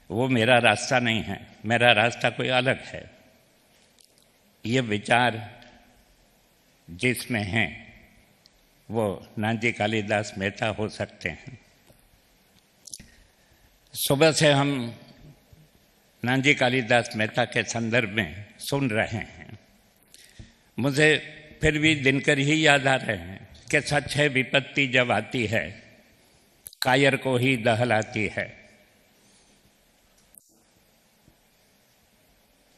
वो मेरा रास्ता नहीं है, मेरा रास्ता कोई अलग है। ये विचार जिसमें हैं वो नानजी कालिदास मेहता हो सकते हैं। सुबह से हम नानजी कालिदास मेहता के संदर्भ में सुन रहे हैं। मुझे फिर भी दिनकर ही याद आ रहे हैं कि सच है विपत्ति जब आती है कायर को ही दहलाती है।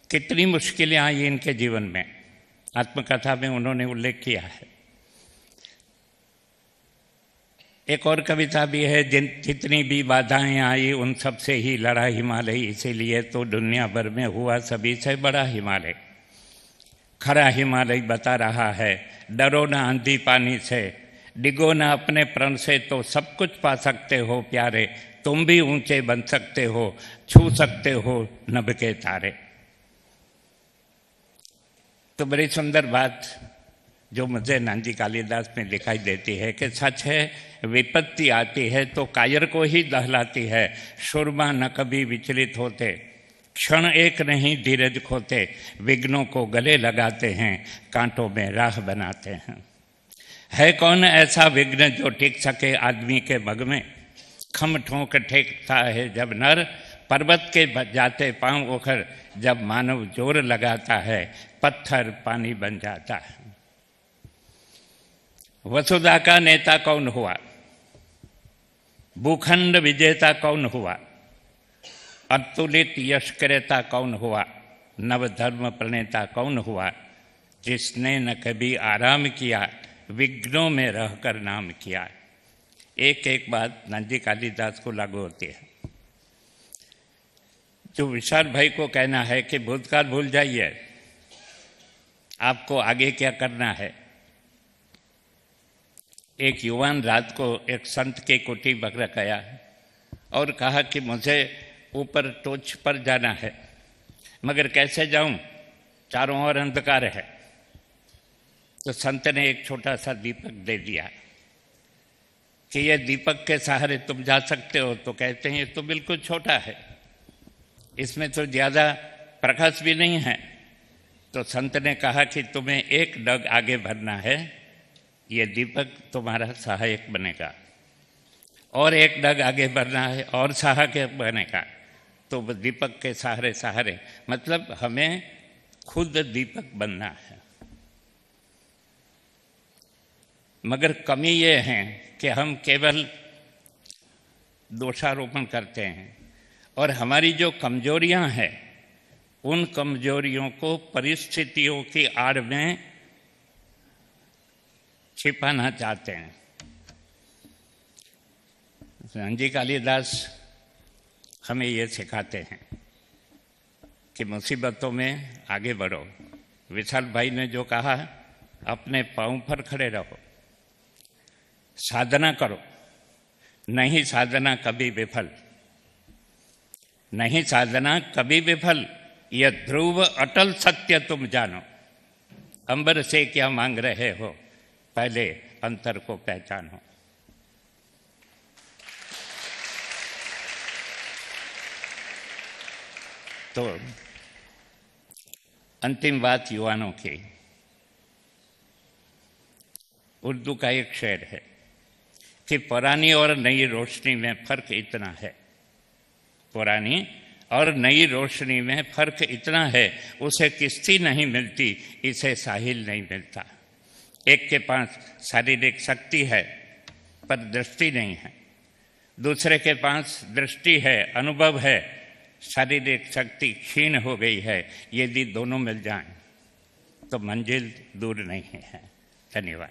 कितनी मुश्किलें आई इनके जीवन में, आत्मकथा में उन्होंने उल्लेख किया है। एक और कविता भी है, जितनी भी बाधाएं आई उन सब से ही लड़ा हिमालय, इसीलिए तो दुनिया भर में हुआ सभी से बड़ा हिमालय। खरा हिमालय बता रहा है, डरो ना आंधी पानी से, डिगो ना अपने प्रण से, तो सब कुछ पा सकते हो प्यारे, तुम भी ऊंचे बन सकते हो, छू सकते हो नभ के तारे। तो बड़ी सुंदर बात जो मुझे नानजी कालिदास में दिखाई देती है कि सच है विपत्ति आती है तो कायर को ही दहलाती है। सुरमा न कभी विचलित होते, क्षण एक नहीं धीरज खोते, विघ्नों को गले लगाते हैं, कांटों में राह बनाते हैं। है कौन ऐसा विघ्न जो टिक सके आदमी के मग में, खम ठोंक ठेकता है जब नर, पर्वत के जाते पांव उखड़, जब मानव जोर लगाता है, पत्थर पानी बन जाता है। वसुधा का नेता कौन हुआ? भूखंड विजेता कौन हुआ? अतुलित यश क्रेता कौन हुआ? नवधर्म प्रणेता कौन हुआ? जिसने न कभी आराम किया, विघ्नों में रहकर नाम किया। एक एक बात नंदी कालिदास को लागू होती है। जो विशाल भाई को कहना है कि भूतकाल भूल जाइए, आपको आगे क्या करना है। एक युवान रात को एक संत के कुटी पर गया और कहा कि मुझे ऊपर टोच पर जाना है, मगर कैसे जाऊं, चारों ओर अंधकार है। तो संत ने एक छोटा सा दीपक दे दिया कि यह दीपक के सहारे तुम जा सकते हो। तो कहते हैं ये तो बिल्कुल छोटा है, इसमें तो ज़्यादा प्रकाश भी नहीं है। तो संत ने कहा कि तुम्हें एक डग आगे बढ़ना है, ये दीपक तुम्हारा सहायक बनेगा, और एक डग आगे बढ़ना है और सहायक बनेगा। तो दीपक के सहारे सहारे मतलब हमें खुद दीपक बनना है। मगर कमी ये है कि हम केवल दोषारोपण करते हैं और हमारी जो कमजोरियां हैं उन कमजोरियों को परिस्थितियों की आड़ में छिपाना चाहते हैं। नंदी कालिदास हमें ये सिखाते हैं कि मुसीबतों में आगे बढ़ो। विशाल भाई ने जो कहा, अपने पांव पर खड़े रहो, साधना करो, नहीं साधना कभी विफल, नहीं साधना कभी विफल, यह ध्रुव अटल सत्य तुम जानो। अंबर से क्या मांग रहे हो, पहले अंतर को पहचानो। तो अंतिम बात युवानों की। उर्दू का एक शेर है कि पुरानी और नई रोशनी में फर्क इतना है, पुरानी और नई रोशनी में फर्क इतना है, उसे किश्ती नहीं मिलती, इसे साहिल नहीं मिलता। एक के पास शारीरिक शक्ति है पर दृष्टि नहीं है, दूसरे के पास दृष्टि है, अनुभव है, शारीरिक शक्ति क्षीण हो गई है। यदि दोनों मिल जाएं तो मंजिल दूर नहीं है। धन्यवाद।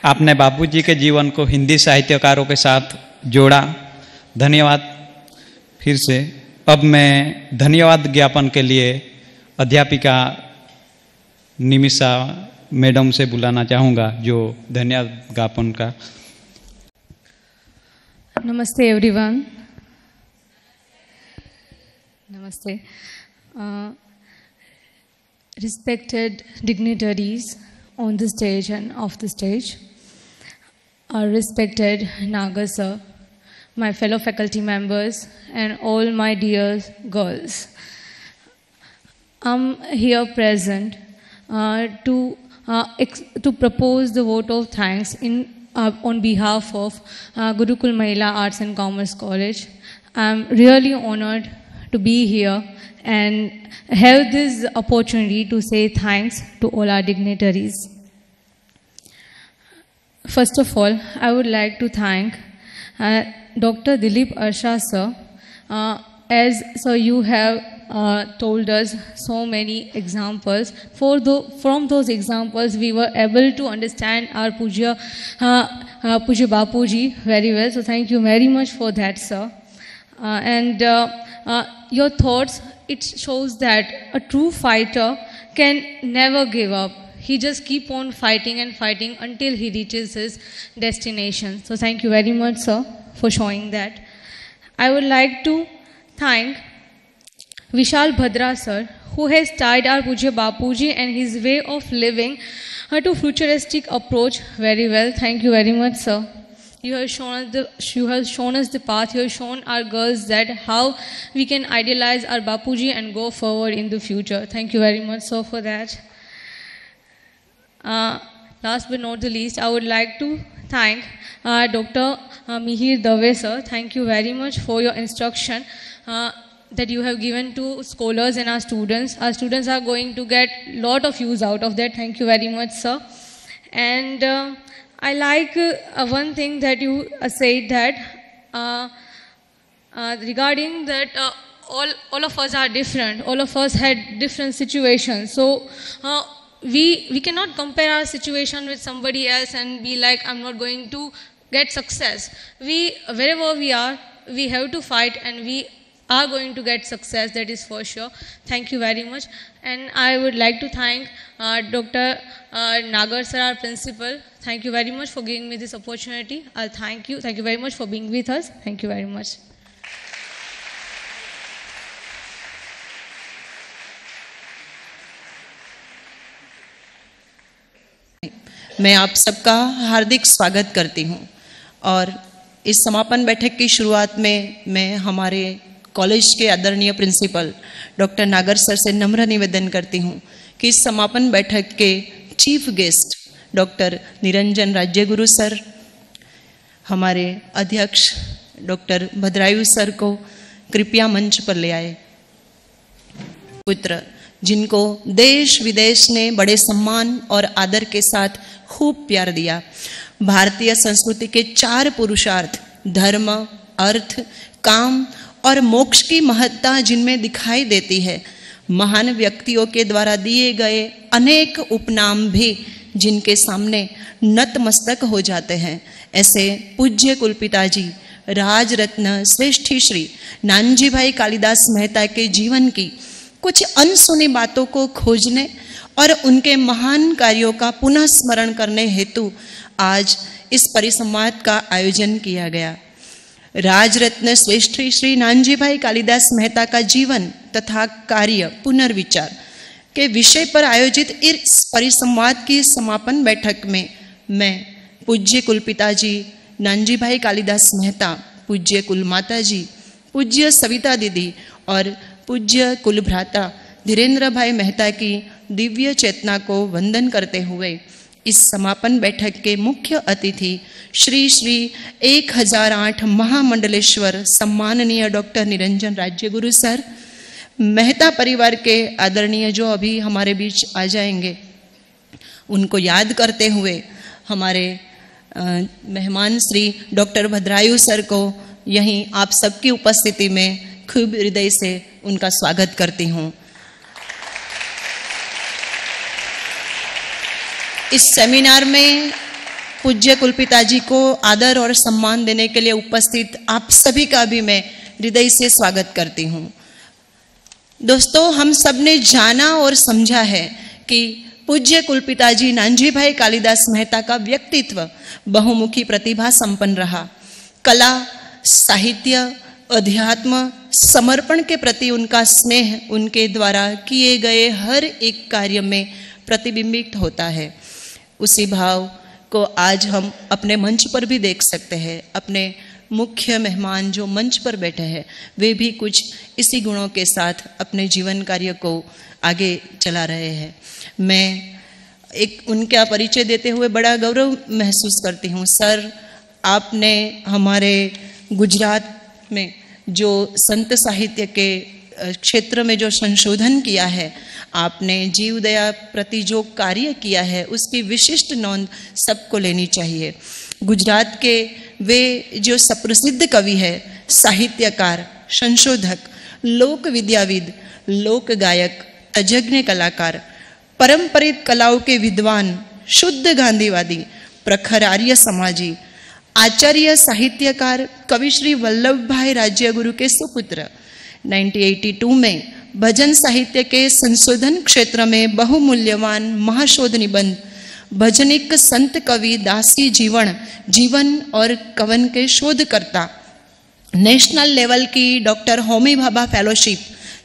आपने बापूजी के जीवन को हिंदी साहित्यकारों के साथ जोड़ा, धन्यवाद फिर से। अब मैं धन्यवाद ज्ञापन के लिए अध्यापिका निमिषा मैडम से बुलाना चाहूँगा, जो धन्यवाद ज्ञापन का। Namaste everyone. Namaste. Respected dignitaries on the stage and off the stage, our respected Nagar sir, my fellow faculty members, and all my dear girls. I'm here present to propose the vote of thanks on behalf of Gurukul Mahila Arts and Commerce College. I'm really honored to be here and have this opportunity to say thanks to all our dignitaries. First of all, I would like to thank Dr. Dilip Arsha sir. As sir, you have told us so many examples. From those examples, we were able to understand our Puja Bapuji very well. So thank you very much for that, sir. And your thoughts, it shows that a true fighter can never give up. He just keep on fighting and fighting until he reaches his destination. So thank you very much, sir, for showing that. I would like to thank Vishal Bhadra sir, who has tied our Pujya Bapuji and his way of living to futuristic approach very well. Thank you very much, sir. You have shown us the path. You have shown our girls that how we can idealize our Bapuji and go forward in the future. Thank you very much, sir, for that. Last but not the least, I would like to thank Dr. Mihir Dave sir. Thank you very much for your instruction. that you have given to scholars and our students. Our students are going to get lot of use out of that. Thank you very much, sir. And I like one thing that you said that regarding that all of us are different. All of us had different situations. So we cannot compare our situation with somebody else and be like, I'm not going to get success. Wherever we are, we have to fight, and we are going to get success, that is for sure. Thank you very much. And I would like to thank Dr. Nagar sir, our principal. Thank you very much for giving me this opportunity. Thank you. Thank you very much for being with us. Thank you very much. मैं आप सबका हार्दिक स्वागत करती हूं और इस समापन बैठक की शुरुआत में मैं हमारे कॉलेज के आदरणीय प्रिंसिपल डॉक्टर नागर सर से नम्र निवेदन करती हूं कि इस समापन बैठक के chief guest doctor Niranjan Rajyaguru sir, हमारे अध्यक्ष डॉक्टर भद्रायु सर को कृपया मंच पर ले आए। पुत्र जिनको देश विदेश ने बड़े सम्मान और आदर के साथ खूब प्यार दिया। भारतीय संस्कृति के 4 पुरुषार्थ धर्म, अर्थ, काम और मोक्ष की महत्ता जिनमें दिखाई देती है। महान व्यक्तियों के द्वारा दिए गए अनेक उपनाम भी जिनके सामने नतमस्तक हो जाते हैं। ऐसे पूज्य कुलपिताजी राजरत्न श्रेष्ठी श्री नानजी भाई कालिदास मेहता के जीवन की कुछ अनसुनी बातों को खोजने और उनके महान कार्यों का पुनः स्मरण करने हेतु आज इस परिसंवाद का आयोजन किया गया। राजरत्न श्रेष्ठी श्री नानजी भाई कालिदास मेहता का जीवन तथा कार्य पुनर्विचार के विषय पर आयोजित इस परिसंवाद की समापन बैठक में मैं पूज्य कुलपिताजी नानजी भाई कालिदास मेहता, पूज्य कुलमाता जी, पूज्य सविता दीदी और पूज्य कुलभ्राता धीरेन्द्र भाई मेहता की दिव्य चेतना को वंदन करते हुए इस समापन बैठक के मुख्य अतिथि श्री श्री 1008 महामंडलेश्वर सम्माननीय डॉक्टर निरंजन राज्यगुरु सर, मेहता परिवार के आदरणीय जो अभी हमारे बीच आ जाएंगे, उनको याद करते हुए हमारे मेहमान श्री डॉक्टर भद्रायु सर को यहीं आप सबकी उपस्थिति में खूब हृदय से उनका स्वागत करती हूँ। इस सेमिनार में पूज्य कुलपिताजी को आदर और सम्मान देने के लिए उपस्थित आप सभी का भी मैं हृदय से स्वागत करती हूँ। दोस्तों, हम सब ने जाना और समझा है कि पूज्य कुलपिताजी नानजी भाई कालिदास मेहता का व्यक्तित्व बहुमुखी प्रतिभा संपन्न रहा। कला, साहित्य, अध्यात्म, समर्पण के प्रति उनका स्नेह उनके द्वारा किए गए हर एक कार्य में प्रतिबिंबित होता है। उसी भाव को आज हम अपने मंच पर भी देख सकते हैं। अपने मुख्य मेहमान जो मंच पर बैठे हैं वे भी कुछ इसी गुणों के साथ अपने जीवन कार्य को आगे चला रहे हैं। मैं एक उनका परिचय देते हुए बड़ा गौरव महसूस करती हूँ। सर, आपने हमारे गुजरात में जो संत साहित्य के क्षेत्र में जो संशोधन किया है, आपने जीवदया प्रति जो कार्य किया है उसकी विशिष्ट नोंद सबको लेनी चाहिए। गुजरात के वे जो सुप्रसिद्ध कवि है, साहित्यकार, संशोधक, लोक विद्याविद, लोक गायक, तजज्ञ कलाकार, परंपरित कलाओं के विद्वान, शुद्ध गांधीवादी, प्रखर आर्य समाजी, आचार्य साहित्यकार कवि श्री वल्लभ भाई राज्यगुरु के सुपुत्र। 1982 में भजन साहित्य के संशोधन क्षेत्र में बहुमूल्यवान महाशोध निबंध भजनिक संत कवि दासी जीवन और कवन के शोधकर्ता, नेशनल लेवल की डॉक्टर होमी भाभा फेलोशिप,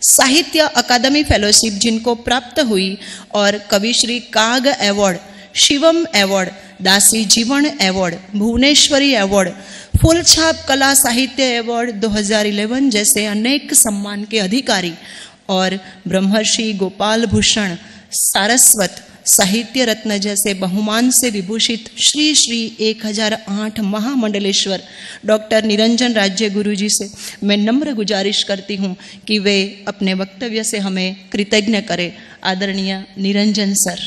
साहित्य अकादमी फेलोशिप जिनको प्राप्त हुई और कवि श्री काग अवार्ड, शिवम अवार्ड, दासी जीवन अवार्ड, भुवनेश्वरी अवार्ड, फूलछाप कला साहित्य अवार्ड 2011 जैसे अनेक सम्मान के अधिकारी और ब्रह्मर्षि गोपाल भूषण सारस्वत साहित्य रत्न जैसे बहुमान से विभूषित श्री श्री 1008 महामंडलेश्वर डॉक्टर निरंजन राज्य गुरु जी से मैं नम्र गुजारिश करती हूँ कि वे अपने वक्तव्य से हमें कृतज्ञ करें। आदरणीय निरंजन सर।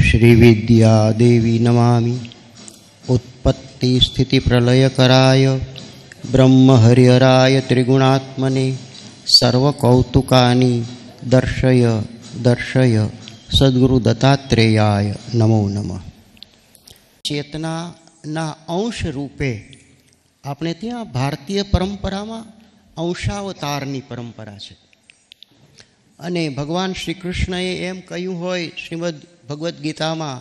श्री विद्या देवी नमामि। उत्पत्ति स्थिति प्रलयकराय ब्रह्म हरिहराय त्रिगुणात्मने सर्वकौतुकानि दर्शय दर्शय सद्गुरु दत्तात्रेयाय नमो नमः। चेतनाना अंश रूपे આપણે ત્યાં ભારતીય પરંપરામાં અંશાવતારની પરંપરા છે અને ભગવાન શ્રી કૃષ્ણએ એમ કહ્યું હોય શ્રીમદ ભગવદ્ ગીતામાં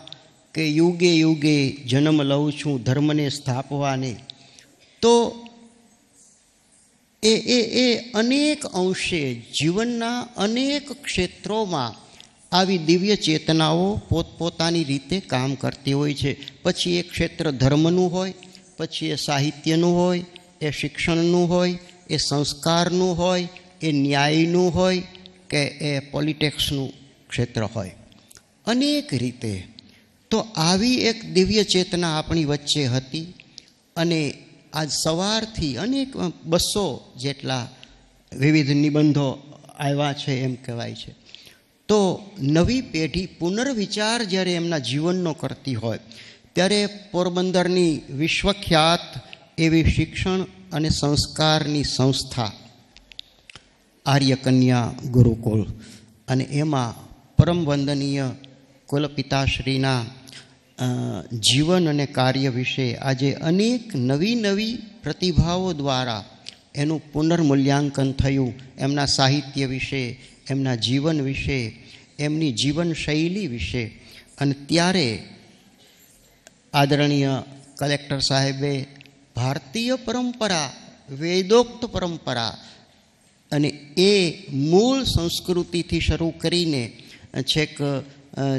કે યુગે યુગે જન્મ લઉં છું ધર્મને સ્થાપવાને, તો એ અનેક અંશે જીવનના અનેક ક્ષેત્રોમાં આવી દિવ્ય ચેતનાઓ પોતપોતાની રીતે કામ કરતી હોય છે. પછી એ ક્ષેત્ર ધર્મનું હોય, પછી એ સાહિત્યનું હોય, એ શિક્ષણનું હોય, એ સંસ્કારનું હોય, એ ન્યાયનું હોય કે એ પોલિટિક્સનું ક્ષેત્ર હોય. અનેક રીતે તો આવી એક દિવ્ય ચેતના આપણી વચ્ચે હતી અને આજ સવારથી અનેક 200 જેટલા વિવિધ નિબંધો આવ્યા છે એમ કહેવાય છે. તો નવી પેઢી પુનર્વિચાર જ્યારે એમના જીવનનો કરતી હોય ત્યારે પોરબંદરની વિશ્વખ્યાત એવી શિક્ષણ અને સંસ્કારની સંસ્થા આર્યકન્યા ગુરુકુળ અને એમાં પરમ વંદનીય કુલપિતાશ્રીના જીવન અને કાર્ય વિશે આજે અનેક નવી નવી પ્રતિભાઓ દ્વારા એનું પુનર્મૂલ્યાંકન થયું. એમના સાહિત્ય વિશે, એમના જીવન વિશે, એમની જીવનશૈલી વિશે. અને ત્યારે આદરણીય કલેક્ટર સાહેબે ભારતીય પરંપરા, વેદોક્ત પરંપરા અને એ મૂળ સંસ્કૃતિથી શરૂ કરીને છેક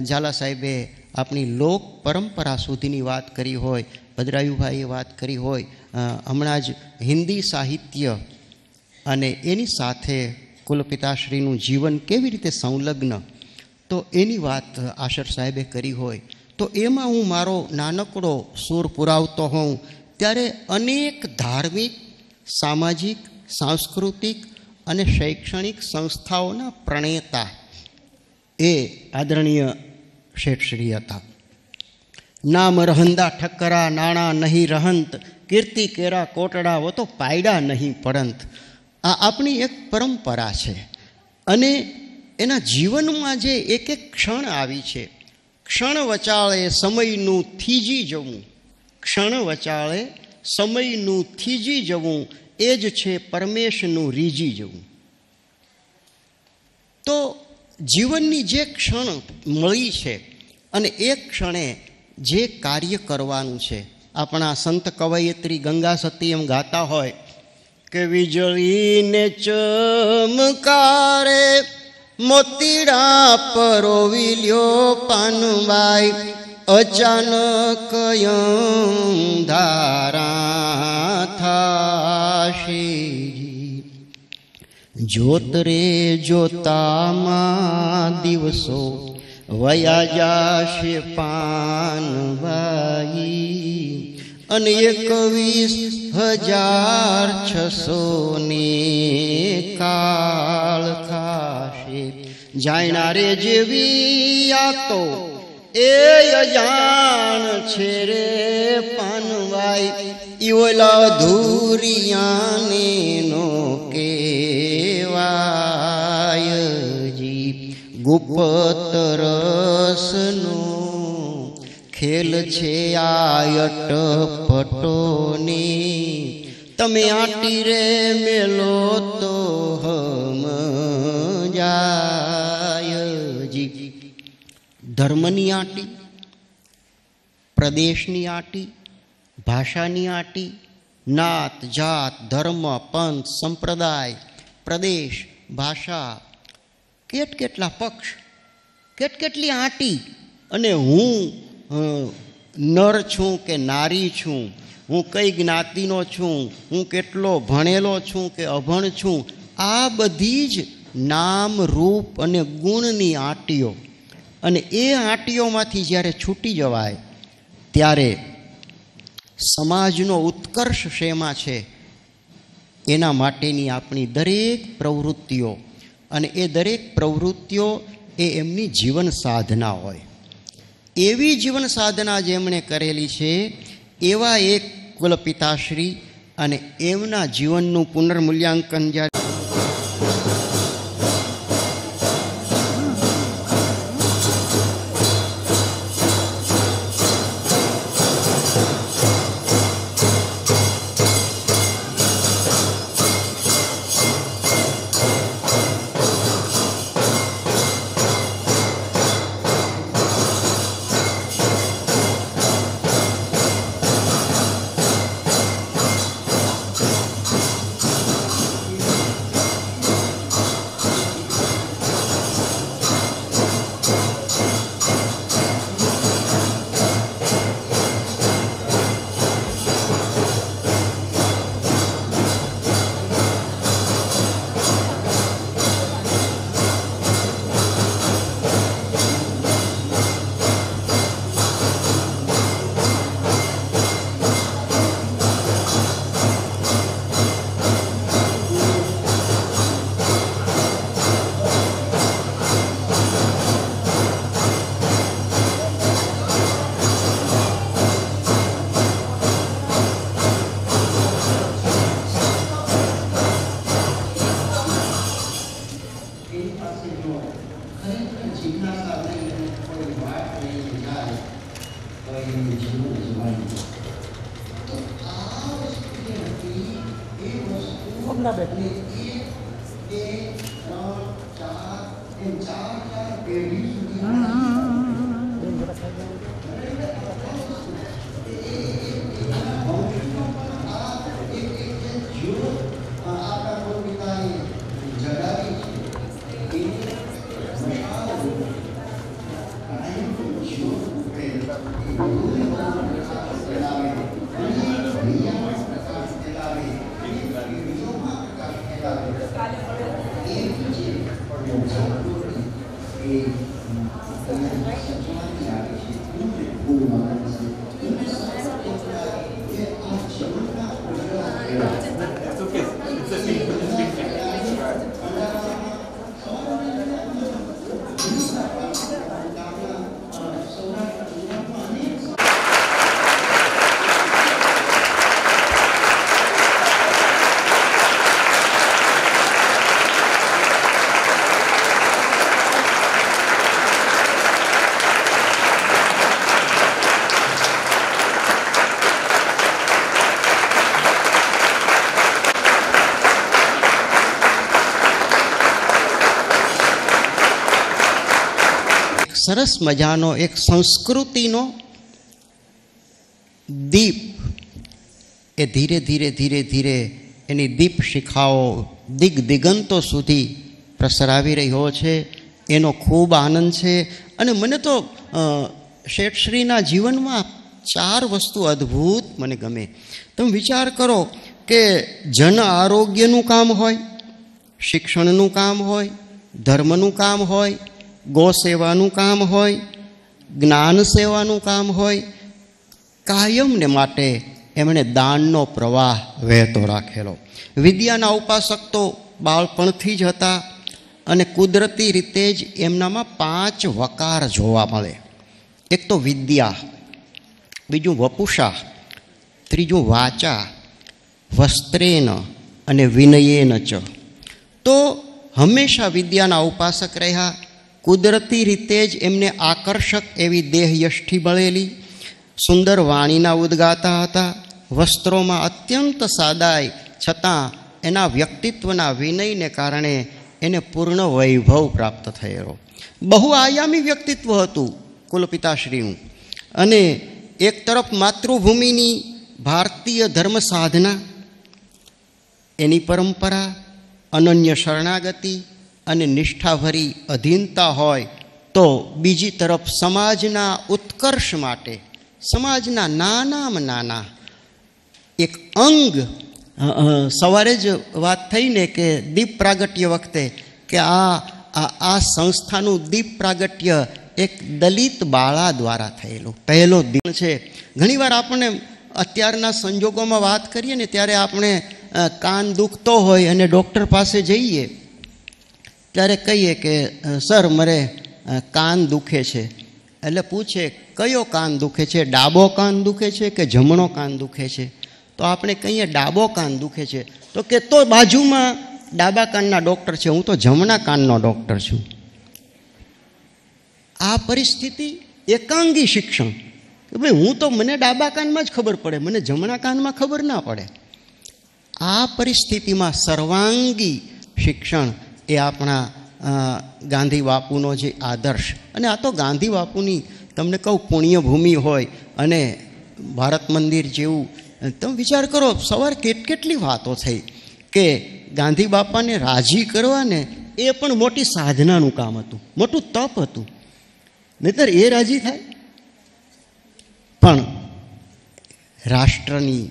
ઝાલા સાહેબે આપણી લોક પરંપરા સુધીની વાત કરી હોય, ભદ્રાયુભાઈએ વાત કરી હોય, હમણાં જ હિન્દી સાહિત્ય અને એની સાથે કુલપિતાશ્રીનું જીવન કેવી રીતે સંલગ્ન, તો એની વાત આશર સાહેબે કરી હોય. તો એમાં હું મારો નાનકડો સૂર પુરાવતો હોઉં ત્યારે અનેક ધાર્મિક, સામાજિક, સાંસ્કૃતિક અને શૈક્ષણિક સંસ્થાઓના પ્રણેતા એ આદરણીય શેઠશ્રી હતા. નામ રહંદા ઠક્કરા નાણા નહીં રહંત, કીર્તિ કેરા કોટડા વો તો પાયડા નહીં પરંત. આ આપણી એક પરંપરા છે અને એના જીવનમાં જે એક એક ક્ષણ આવી છે, ક્ષણ વચાળે સમયનું થીજી જવું, ક્ષણ વચાળે સમયનું થીજી જવું એ જ છે પરમેશનું રીજી જવું. તો જીવનની જે ક્ષણ મળી છે અને એ ક્ષણે જે કાર્ય કરવાનું છે, આપણા સંત કવયત્રી ગંગા સતી એમ ગાતા હોય કે વીજળીને ચમકારે મોતીડા પરોવી લ્યો પાનબાઈ, અચાનક ધારા થાશે. જોત રે જોતામાં દિવસો વયા જાશે પાનબાઈ, અને 21,600 ને કાળ ખાશે. જાણ્યારે જેવી આ તો એ અજાણ છે રે પાનવાઈ, ઈવલા ધુરિયાને નો કેવાય જી. ગુપ્ત રસનું ખેલ છે આયટ પટોની, તમે આટી રે મેલો તો હમ જાય જી. ધર્મની આટી, પ્રદેશની આટી, ભાષાની આટી, નાત જાત ધર્મ પંથ સંપ્રદાય પ્રદેશ ભાષા, કેટલા પક્ષ, કેટલી આંટી. અને હું નર છું કે નારી છું, હું કઈ જ્ઞાતિનો છું, હું કેટલો ભણેલો છું કે અભણ છું, આ બધી જ નામ રૂપ અને ગુણની આંટીઓ, અને એ આંટીઓમાંથી જ્યારે છૂટી જવાય ત્યારે સમાજનો ઉત્કર્ષ શેમાં છે એના માટેની આપણી દરેક પ્રવૃત્તિઓ, અને એ દરેક પ્રવૃત્તિઓ એ એમની જીવન સાધના હોય. એવી જીવન સાધના જેમણે કરેલી છે એવા એક કુલપિતાશ્રી, અને એમના જીવનનું પુનર્મૂલ્યાંકન જ્યારે સરસ મજાનો એક સંસ્કૃતિનો દીપ એ ધીરે ધીરે ધીરે ધીરે એની દીપ શિખાઓ દિગંતો સુધી પ્રસરાવી રહ્યો છે. એનો ખૂબ આનંદ છે. અને મને તો શેઠશ્રીના જીવનમાં 4 વસ્તુ અદ્ભુત મને ગમે. તમે વિચાર કરો કે જન આરોગ્યનું કામ હોય, શિક્ષણનું કામ હોય, ધર્મનું કામ હોય, ગો સેવાનું કામ હોય, જ્ઞાન સેવાનું કામ હોય, કાયમને માટે એમણે દાનનો પ્રવાહ વહેતો રાખેલો. વિદ્યાના ઉપાસક તો બાળપણથી જ હતા, અને કુદરતી રીતે જ એમનામાં 5 વકાર જોવા મળે. એક તો વિદ્યા, બીજું વપુષા, ત્રીજું વાચા, વસ્ત્રેન અને વિનયેન ચ. તો હંમેશા વિદ્યાના ઉપાસક રહ્યા. કુદરતી રીતે જ એમને આકર્ષક એવી દેહયષ્ઠી મળેલી, સુંદર વાણીના ઉદ્ગાતા હતા, વસ્ત્રોમાં અત્યંત સાદાઈ છતાં એના વ્યક્તિત્વના વિનયને કારણે એને પૂર્ણ વૈભવ પ્રાપ્ત થયેલો. બહુઆયામી વ્યક્તિત્વ હતું કુલપિતાશ્રીનું. અને એક તરફ માતૃભૂમિની ભારતીય ધર્મ સાધના, એની પરંપરા, અનન્ય શરણાગતિ અને નિષ્ઠાભરી અધીનતા હોય, તો બીજી તરફ સમાજના ઉત્કર્ષ માટે સમાજના નાનામાં નાના એક અંગ સવારે જ વાત થઈને કે દીપ પ્રાગટ્ય વખતે કે આ સંસ્થાનું દીપ પ્રાગટ્ય એક દલિત બાળા દ્વારા થયેલું પહેલો દિન છે. ઘણીવાર આપણને અત્યારના સંજોગોમાં વાત કરીએ ને ત્યારે આપણે કાન દુખતો હોય અને ડૉક્ટર પાસે જઈએ ત્યારે કહીએ કે સર મારે કાન દુખે છે. એટલે પૂછે કયો કાન દુખે છે, ડાબો કાન દુખે છે કે જમણો કાન દુખે છે? તો આપણે કહીએ ડાબો કાન દુખે છે. તો કે તો બાજુમાં ડાબા કાનના ડૉક્ટર છે, હું તો જમણા કાનનો ડૉક્ટર છું. આ પરિસ્થિતિ એકાંગી શિક્ષણ કે ભાઈ હું તો મને ડાબા કાનમાં જ ખબર પડે, મને જમણા કાનમાં ખબર ના પડે. આ પરિસ્થિતિમાં સર્વાંગી શિક્ષણ એ આપણા ગાંધી બાપુનો જે આદર્શ, અને આ તો ગાંધી બાપુની તમને કહું પુણ્યભૂમિ હોય અને ભારત મંદિર જેવું, તમે વિચાર કરો સવારે કેટલી વાતો થઈ કે ગાંધી બાપાને રાજી કરવાને એ પણ મોટી સાધનાનું કામ હતું, મોટું તપ હતું. નહીંતર એ રાજી થાય? પણ રાષ્ટ્રની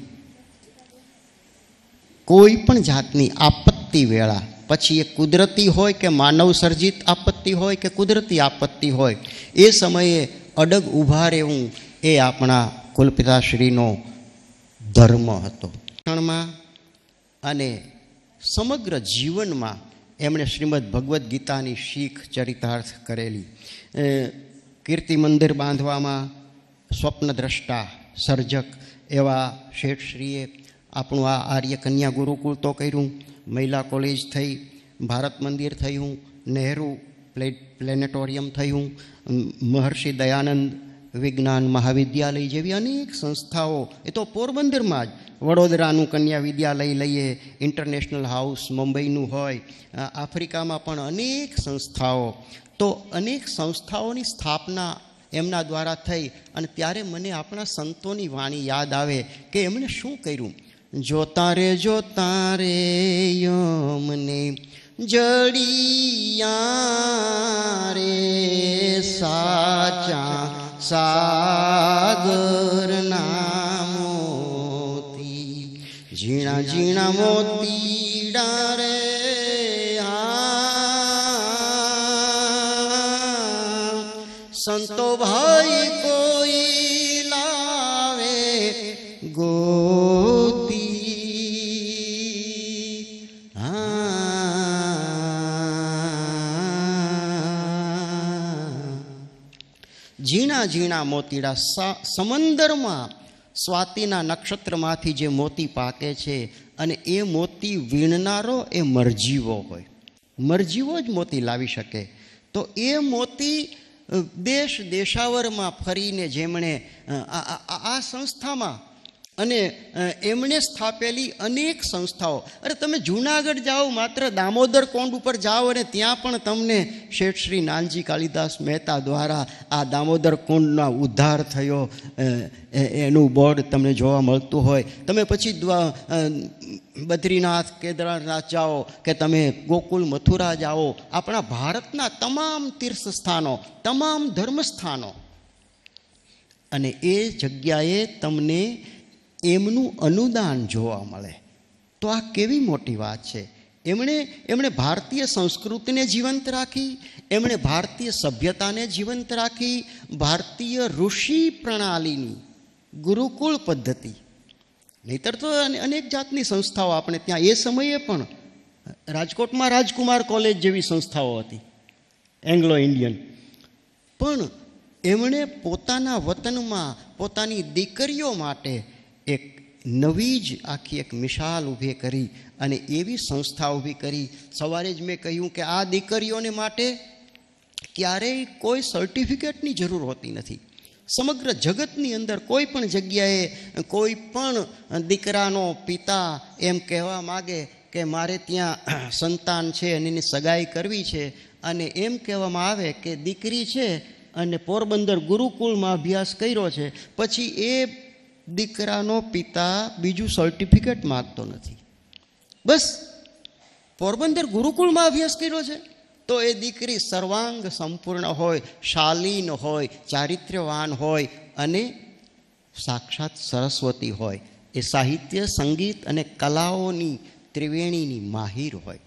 કોઈ પણ જાતની આપત્તિ વેળા, પછી એ કુદરતી હોય કે માનવ સર્જિત આપત્તિ હોય કે કુદરતી આપત્તિ હોય, એ સમયે અડગ ઊભા રહેવું એ આપણા કુલપિતાશ્રીનો ધર્મ હતો. શિક્ષણમાં અને સમગ્ર જીવનમાં એમણે શ્રીમદ ભગવદ્ ગીતાની શીખ ચરિતાર્થ કરેલી. કીર્તિ મંદિર બાંધવામાં સ્વપ્નદ્રષ્ટા સર્જક એવા શેઠશ્રીએ આપણું આ આર્ય કન્યા ગુરુકુળ તો કર્યું, મહિલા કોલેજ થઈ, ભારત મંદિર થયું, નહેરુ પ્લેનેટોરિયમ થયું, મહર્ષિ દયાનંદ વિજ્ઞાન મહાવિદ્યાલય જેવી અનેક સંસ્થાઓ, એ તો પોરબંદરમાં જ વડોદરાનું કન્યા વિદ્યાલય લઈએ, ઇન્ટરનેશનલ હાઉસ મુંબઈનું હોય, આફ્રિકામાં પણ અનેક સંસ્થાઓ. તો અનેક સંસ્થાઓની સ્થાપના એમના દ્વારા થઈ. અને ત્યારે મને આપણા સંતોની વાણી યાદ આવે કે એમણે શું કર્યું. જોતા રે યમને જડિયા રે સાચા સાગરના મોતી, ઝીણા ઝીણા મોતીડા રે સંતો ભાઈ કોઈ લાવે ગોતી. ઝીણા ઝીણા મોતીડા સમંદરમાં સ્વાતિના નક્ષત્રમાંથી જે મોતી પાકે છે, અને એ મોતી વીણનારો એ મરજીવો હોય, મરજીવો જ મોતી લાવી શકે. તો એ મોતી દેશ દેશાવરમાં ફરીને જેમણે આ સંસ્થામાં અને એમણે સ્થાપેલી અનેક સંસ્થાઓ, અરે તમે જૂનાગઢ જાઓ, માત્ર દામોદર કોંડ ઉપર જાઓ અને ત્યાં પણ તમને શેઠ શ્રી નાનજી કાલિદાસ મહેતા દ્વારા આ દામોદર કોંડનો ઉદ્ધાર થયો એનું બોર્ડ તમને જોવા મળતું હોય. તમે પછી બદ્રીનાથ કેદારનાથ જાઓ કે તમે ગોકુલ મથુરા જાઓ, આપણા ભારતના તમામ તીર્થ સ્થાનો, તમામ ધર્મસ્થાનો, અને એ જગ્યાએ તમને એમનું અનુદાન જોવા મળે. તો આ કેવી મોટી વાત છે. એમણે ભારતીય સંસ્કૃતિને જીવંત રાખી, એમણે ભારતીય સભ્યતાને જીવંત રાખી, ભારતીય ઋષિ પ્રણાલીની ગુરુકુળ પદ્ધતિ. નહીતર તો અનેક જાતની સંસ્થાઓ આપણે ત્યાં એ સમયે પણ રાજકોટમાં રાજકુમાર કોલેજ જેવી સંસ્થાઓ હતી, એંગ્લો ઇન્ડિયન. પણ એમણે પોતાના વતનમાં પોતાની દીકરીઓ માટે એક નવી જ આખી એક મિસાલ ઊભી કરી અને એવી સંસ્થા ઊભી કરી. સવારે જ મેં કહ્યું કે આ દીકરીઓને માટે ક્યારેય કોઈ સર્ટિફિકેટની જરૂર હોતી નથી. સમગ્ર જગતની અંદર કોઈ પણ જગ્યાએ કોઈ પણ દીકરાનો પિતા એમ કહેવા માગે કે મારે ત્યાં સંતાન છે અને એની સગાઈ કરવી છે, અને એમ કહેવામાં આવે કે દીકરી છે અને પોરબંદર ગુરુકુળમાં અભ્યાસ કર્યો છે, પછી એ દીકરાનો પિતા બીજું સર્ટિફિકેટ માગતો નથી. બસ પોરબંદર ગુરુકુળમાં અભ્યાસ કર્યો છે તો એ દીકરી સર્વાંગ સંપૂર્ણ હોય, શાલીન હોય, ચારિત્ર્યવાન હોય અને સાક્ષાત સરસ્વતી હોય એ સાહિત્ય, સંગીત અને કલાઓની ત્રિવેણીની માહિર હોય.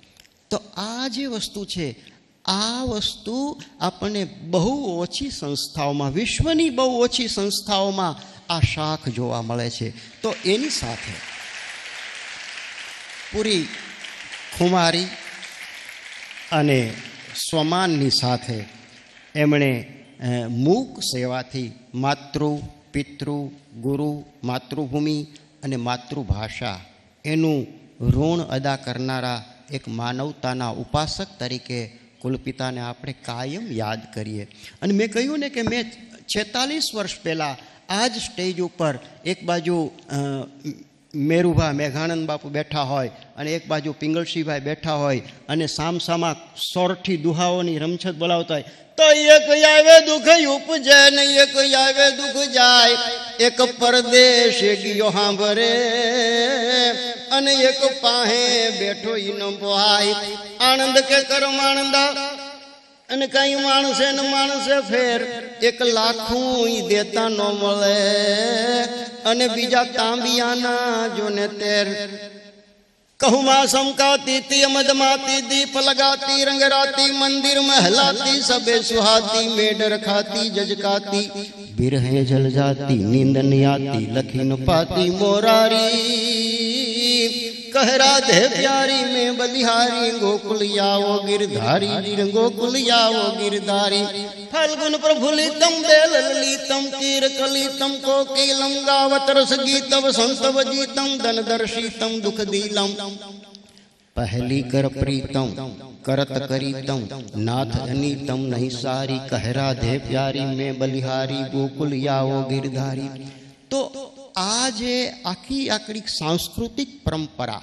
તો આ જે વસ્તુ છે, આ વસ્તુ આપણને બહુ ઓછી સંસ્થાઓમાં, વિશ્વની બહુ ઓછી સંસ્થાઓમાં આ શાખ જોવા મળે છે. તો એની સાથે પૂરી ખુમારી અને સ્વમાનની સાથે એમણે મૂક સેવાથી માતૃ, પિતૃ, ગુરુ, માતૃભૂમિ અને માતૃભાષા એનું ઋણ અદા કરનારા એક માનવતાના ઉપાસક તરીકે કુલપિતાને આપણે કાયમ યાદ કરીએ. અને મેં કહ્યું ને કે મેં 46 વર્ષ પહેલાં આ જ સ્ટેજ ઉપર એક બાજુ મેરુભા મેઘાનંદ બાપુ બેઠા હોય અને એક બાજુ પિંગળસિંહભાઈ બેઠા હોય અને સામસામા સોરઠી દુહાઓની રમછત બોલાવતા હોય, તો એક આવે દુઃખ ઉપજે ને એક આવે દુઃખ જાય, એક પરદેશ ગયો સાંભરે અને એક પાહે બેઠો ઈનો બોહાય. આનંદ કે કરમ આનંદા અને કઈ માણસે ને માણસે ફેર, એક લાખું દેતા ન મળે અને બીજા તાંબિયાના જોને તેર. કહુમાં સમકાતી તી મદમાતી દીપ લગાતી રંગરાતી મંદિર મહેલાતી સબે સુહાતી મેડ રખાતી જજકાતી બિરહે જલ જાતી નીંદન આતી લખી ન પાતી મોરારી कह राधे प्यारी में बलिहारी गोकुल यावो गिरधारी गोकुल यावो गिरधारी फाल्गुन प्रफुल्लितम बेललितम कीर कलितम कोकिलम गावत रस गीतव संतव जीतम धन दर्शितम दुख दीलम पहली कर प्रीतम करत करीतम नाथ अनीतम नहीं सारी कह राधे प्यारी में बलिहारी गोकुल यावो गिरधारी. तो आज आखी आकड़ी सांस्कृतिक परंपरा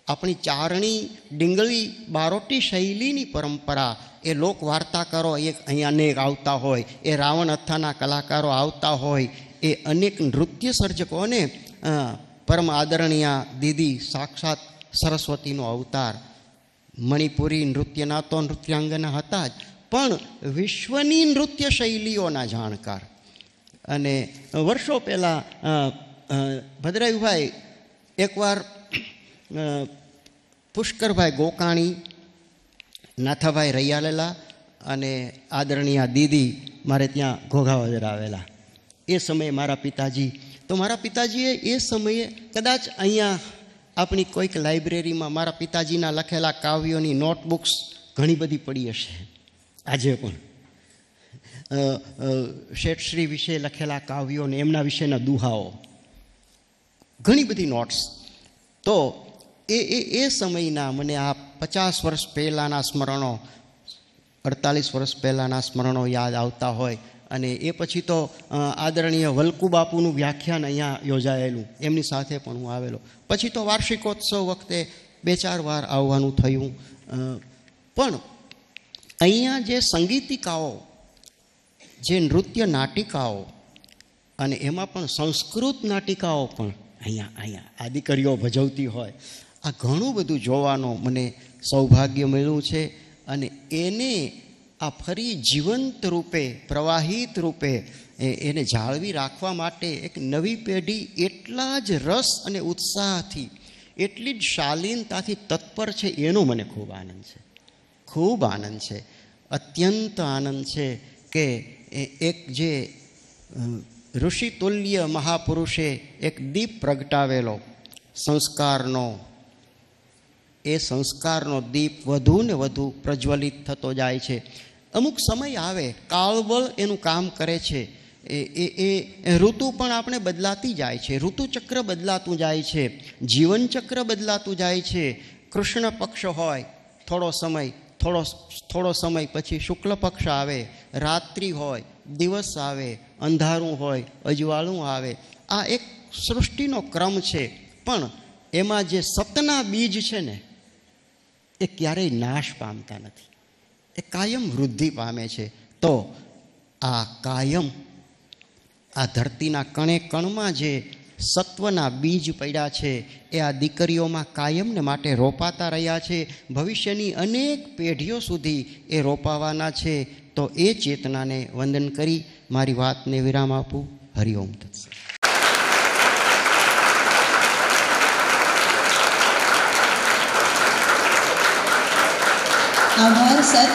अपनी चारणी डींगली बारोटी शैलीनी परंपरा ए लोक वार्ताकारो एक अहीं अनेक आवता होय, ए रावण अथाना कलाकारो आवता होय, ए अनेक नृत्य सर्जकोने परम आदरणीय दीदी साक्षात सरस्वतीनो अवतार मणिपुरी नृत्यना तो नृत्यांगना हता ज पण विश्वनी नृत्य शैलीओना जाणकार. અને વર્ષો પહેલાં ભદ્રાયુભાઈ એકવાર પુષ્કરભાઈ ગોકાણી, નાથાભાઈ રૈયાલેલા અને આદરણીય દીદી મારે ત્યાં ઘોઘાવદર આવેલા. એ સમયે મારા પિતાજીએ એ સમયે કદાચ અહીંયા આપણી કોઈક લાઇબ્રેરીમાં મારા પિતાજીના લખેલા કાવ્યોની નોટબુક્સ ઘણી બધી પડી હશે આજે પણ. શેઠશ્રી વિશે લખેલા કાવ્યો ને એમના વિશેના દુહાઓ, ઘણી બધી નોટ્સ. તો એ સમયના મને આ 50 વર્ષ પહેલાંના સ્મરણો, 48 વર્ષ પહેલાંના સ્મરણો યાદ આવતા હોય. અને એ પછી તો આદરણીય વલ્કુ બાપુનું વ્યાખ્યાન અહીંયા યોજાયેલું, એમની સાથે પણ હું આવેલો. પછી તો વાર્ષિકોત્સવ વખતે 2-4 વાર આવવાનું થયું. પણ અહીંયા જે સંગીતિકાઓ, જે નૃત્ય નાટિકાઓ અને એમાં પણ સંસ્કૃત નાટિકાઓ પણ અહીંયા આ દીકરીઓ ભજવતી હોય, આ ઘણું બધું જોવાનો મને સૌભાગ્ય મળ્યું છે. અને એને આ ફરી જીવંત રૂપે, પ્રવાહિત રૂપે એને જાળવી રાખવા માટે એક નવી પેઢી એટલા જ રસ અને ઉત્સાહથી, એટલી જ શાલીનતાથી તત્પર છે, એનો મને ખૂબ આનંદ છે. ખૂબ આનંદ છે, અત્યંત આનંદ છે કે એક જે ઋષિતુલ્ય મહાપુરુષે એક દીપ પ્રગટાવેલો સંસ્કારનો, એ સંસ્કારનો દીપ વધુ ને વધુ પ્રજ્વલિત થતો જાય છે. અમુક સમય આવે, કાળબળ એનું કામ કરે છે. એ ઋતુ પણ આપણે બદલાતી જાય છે, ઋતુચક્ર બદલાતું જાય છે, જીવનચક્ર બદલાતું જાય છે. કૃષ્ણ પક્ષ હોય થોડો સમય પછી શુક્લ પક્ષ આવે, રાત્રિ હોય, દિવસ આવે, અંધારું હોય, અજવાળું આવે. આ એક સૃષ્ટિનો ક્રમ છે. પણ એમાં જે સતના બીજ છે ને, એ ક્યારેય નાશ પામતા નથી, એ કાયમ વૃદ્ધિ પામે છે. તો આ કાયમ આ ધરતીના કણે કણમાં જે સત્વના બીજ પડ્યા છે, એ આ દીકરીઓમાં કાયમને માટે રોપાતા રહ્યા છે. ભવિષ્યની અનેક પેઢીઓ સુધી એ રોપાવાના છે. તો એ ચેતનાને વંદન કરી મારી વાતને વિરામ આપું. હરિઓમ તત્સત. आभार सर।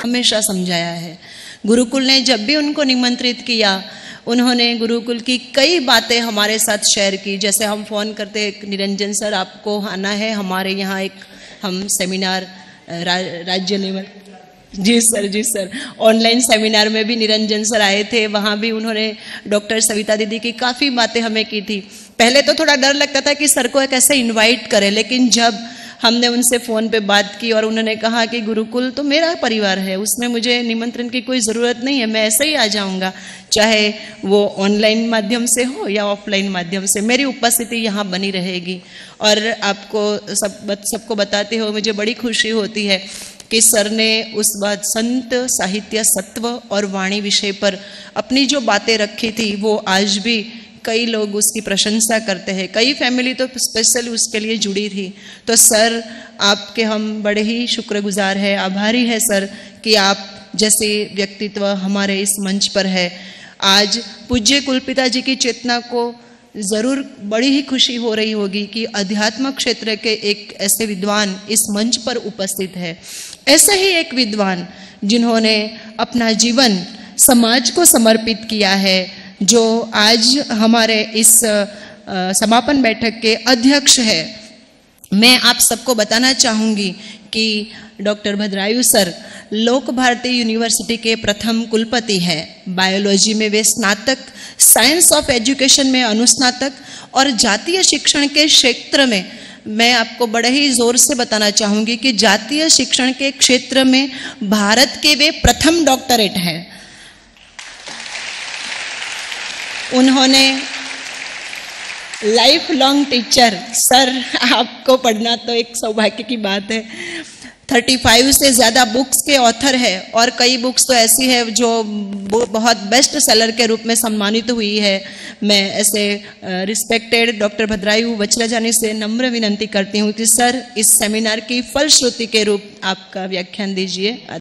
हमेशा समझाया है। गुरुकुल ने जब भी उनको निमंत्रित किया, उन्होंने गुरुकुल की कई बातें हमारे साथ शेयर की। जैसे हम फ़ोन करते, निरंजन सर आपको आना है हमारे यहाँ, एक हम सेमिनार राज्य लेवल, जी सर, ऑनलाइन सेमिनार में भी निरंजन सर आए थे, वहाँ भी उन्होंने डॉक्टर सविता दीदी की काफ़ी बातें हमें की थी। पहले तो थोड़ा डर लगता था कि सर को कैसे इनवाइट करें, लेकिन जब हमने उनसे फ़ोन पे बात की और उन्होंने कहा कि गुरुकुल तो मेरा परिवार है, उसमें मुझे निमंत्रण की कोई ज़रूरत नहीं है, मैं ऐसे ही आ जाऊँगा, चाहे वो ऑनलाइन माध्यम से हो या ऑफलाइन माध्यम से, मेरी उपस्थिति यहाँ बनी रहेगी। और आपको सबको बताते हो मुझे बड़ी खुशी होती है कि सर ने उस बात संत साहित्य सत्व और वाणी विषय पर अपनी जो बातें रखी थी, वो आज भी कई लोग उसकी प्रशंसा करते हैं, कई फैमिली तो स्पेशल उसके लिए जुड़ी थी। तो सर आपके हम बड़े ही शुक्रगुजार हैं, आभारी है सर कि आप जैसे व्यक्तित्व हमारे इस मंच पर है। आज पूज्य कुलपिता जी की चेतना को ज़रूर बड़ी ही खुशी हो रही होगी कि अध्यात्म क्षेत्र के एक ऐसे विद्वान इस मंच पर उपस्थित है। ऐसे ही एक विद्वान जिन्होंने अपना जीवन समाज को समर्पित किया है, जो आज हमारे इस समापन बैठक के अध्यक्ष है। मैं आप सबको बताना चाहूँगी कि डॉक्टर भद्रायु सर लोक भारती यूनिवर्सिटी के प्रथम कुलपति हैं। बायोलॉजी में वे स्नातक, साइंस ऑफ एजुकेशन में अनुस्नातक और जातीय शिक्षण के क्षेत्र में, मैं आपको बड़े ही जोर से बताना चाहूँगी कि जातीय शिक्षण के क्षेत्र में भारत के वे प्रथम डॉक्टरेट हैं। उन्होंने लाइफ लॉन्ग टीचर, सर आपको पढ़ना तो एक सौभाग्य की बात है। 35 से ज़्यादा बुक्स के ऑथर है और कई बुक्स तो ऐसी है जो बहुत बेस्ट सेलर के रूप में सम्मानित हुई है। मैं ऐसे रिस्पेक्टेड डॉक्टर भद्रायु वज्रजानी से नम्र विनंती करती हूँ कि सर इस सेमिनार की फलश्रुति के रूप आपका व्याख्यान दीजिए।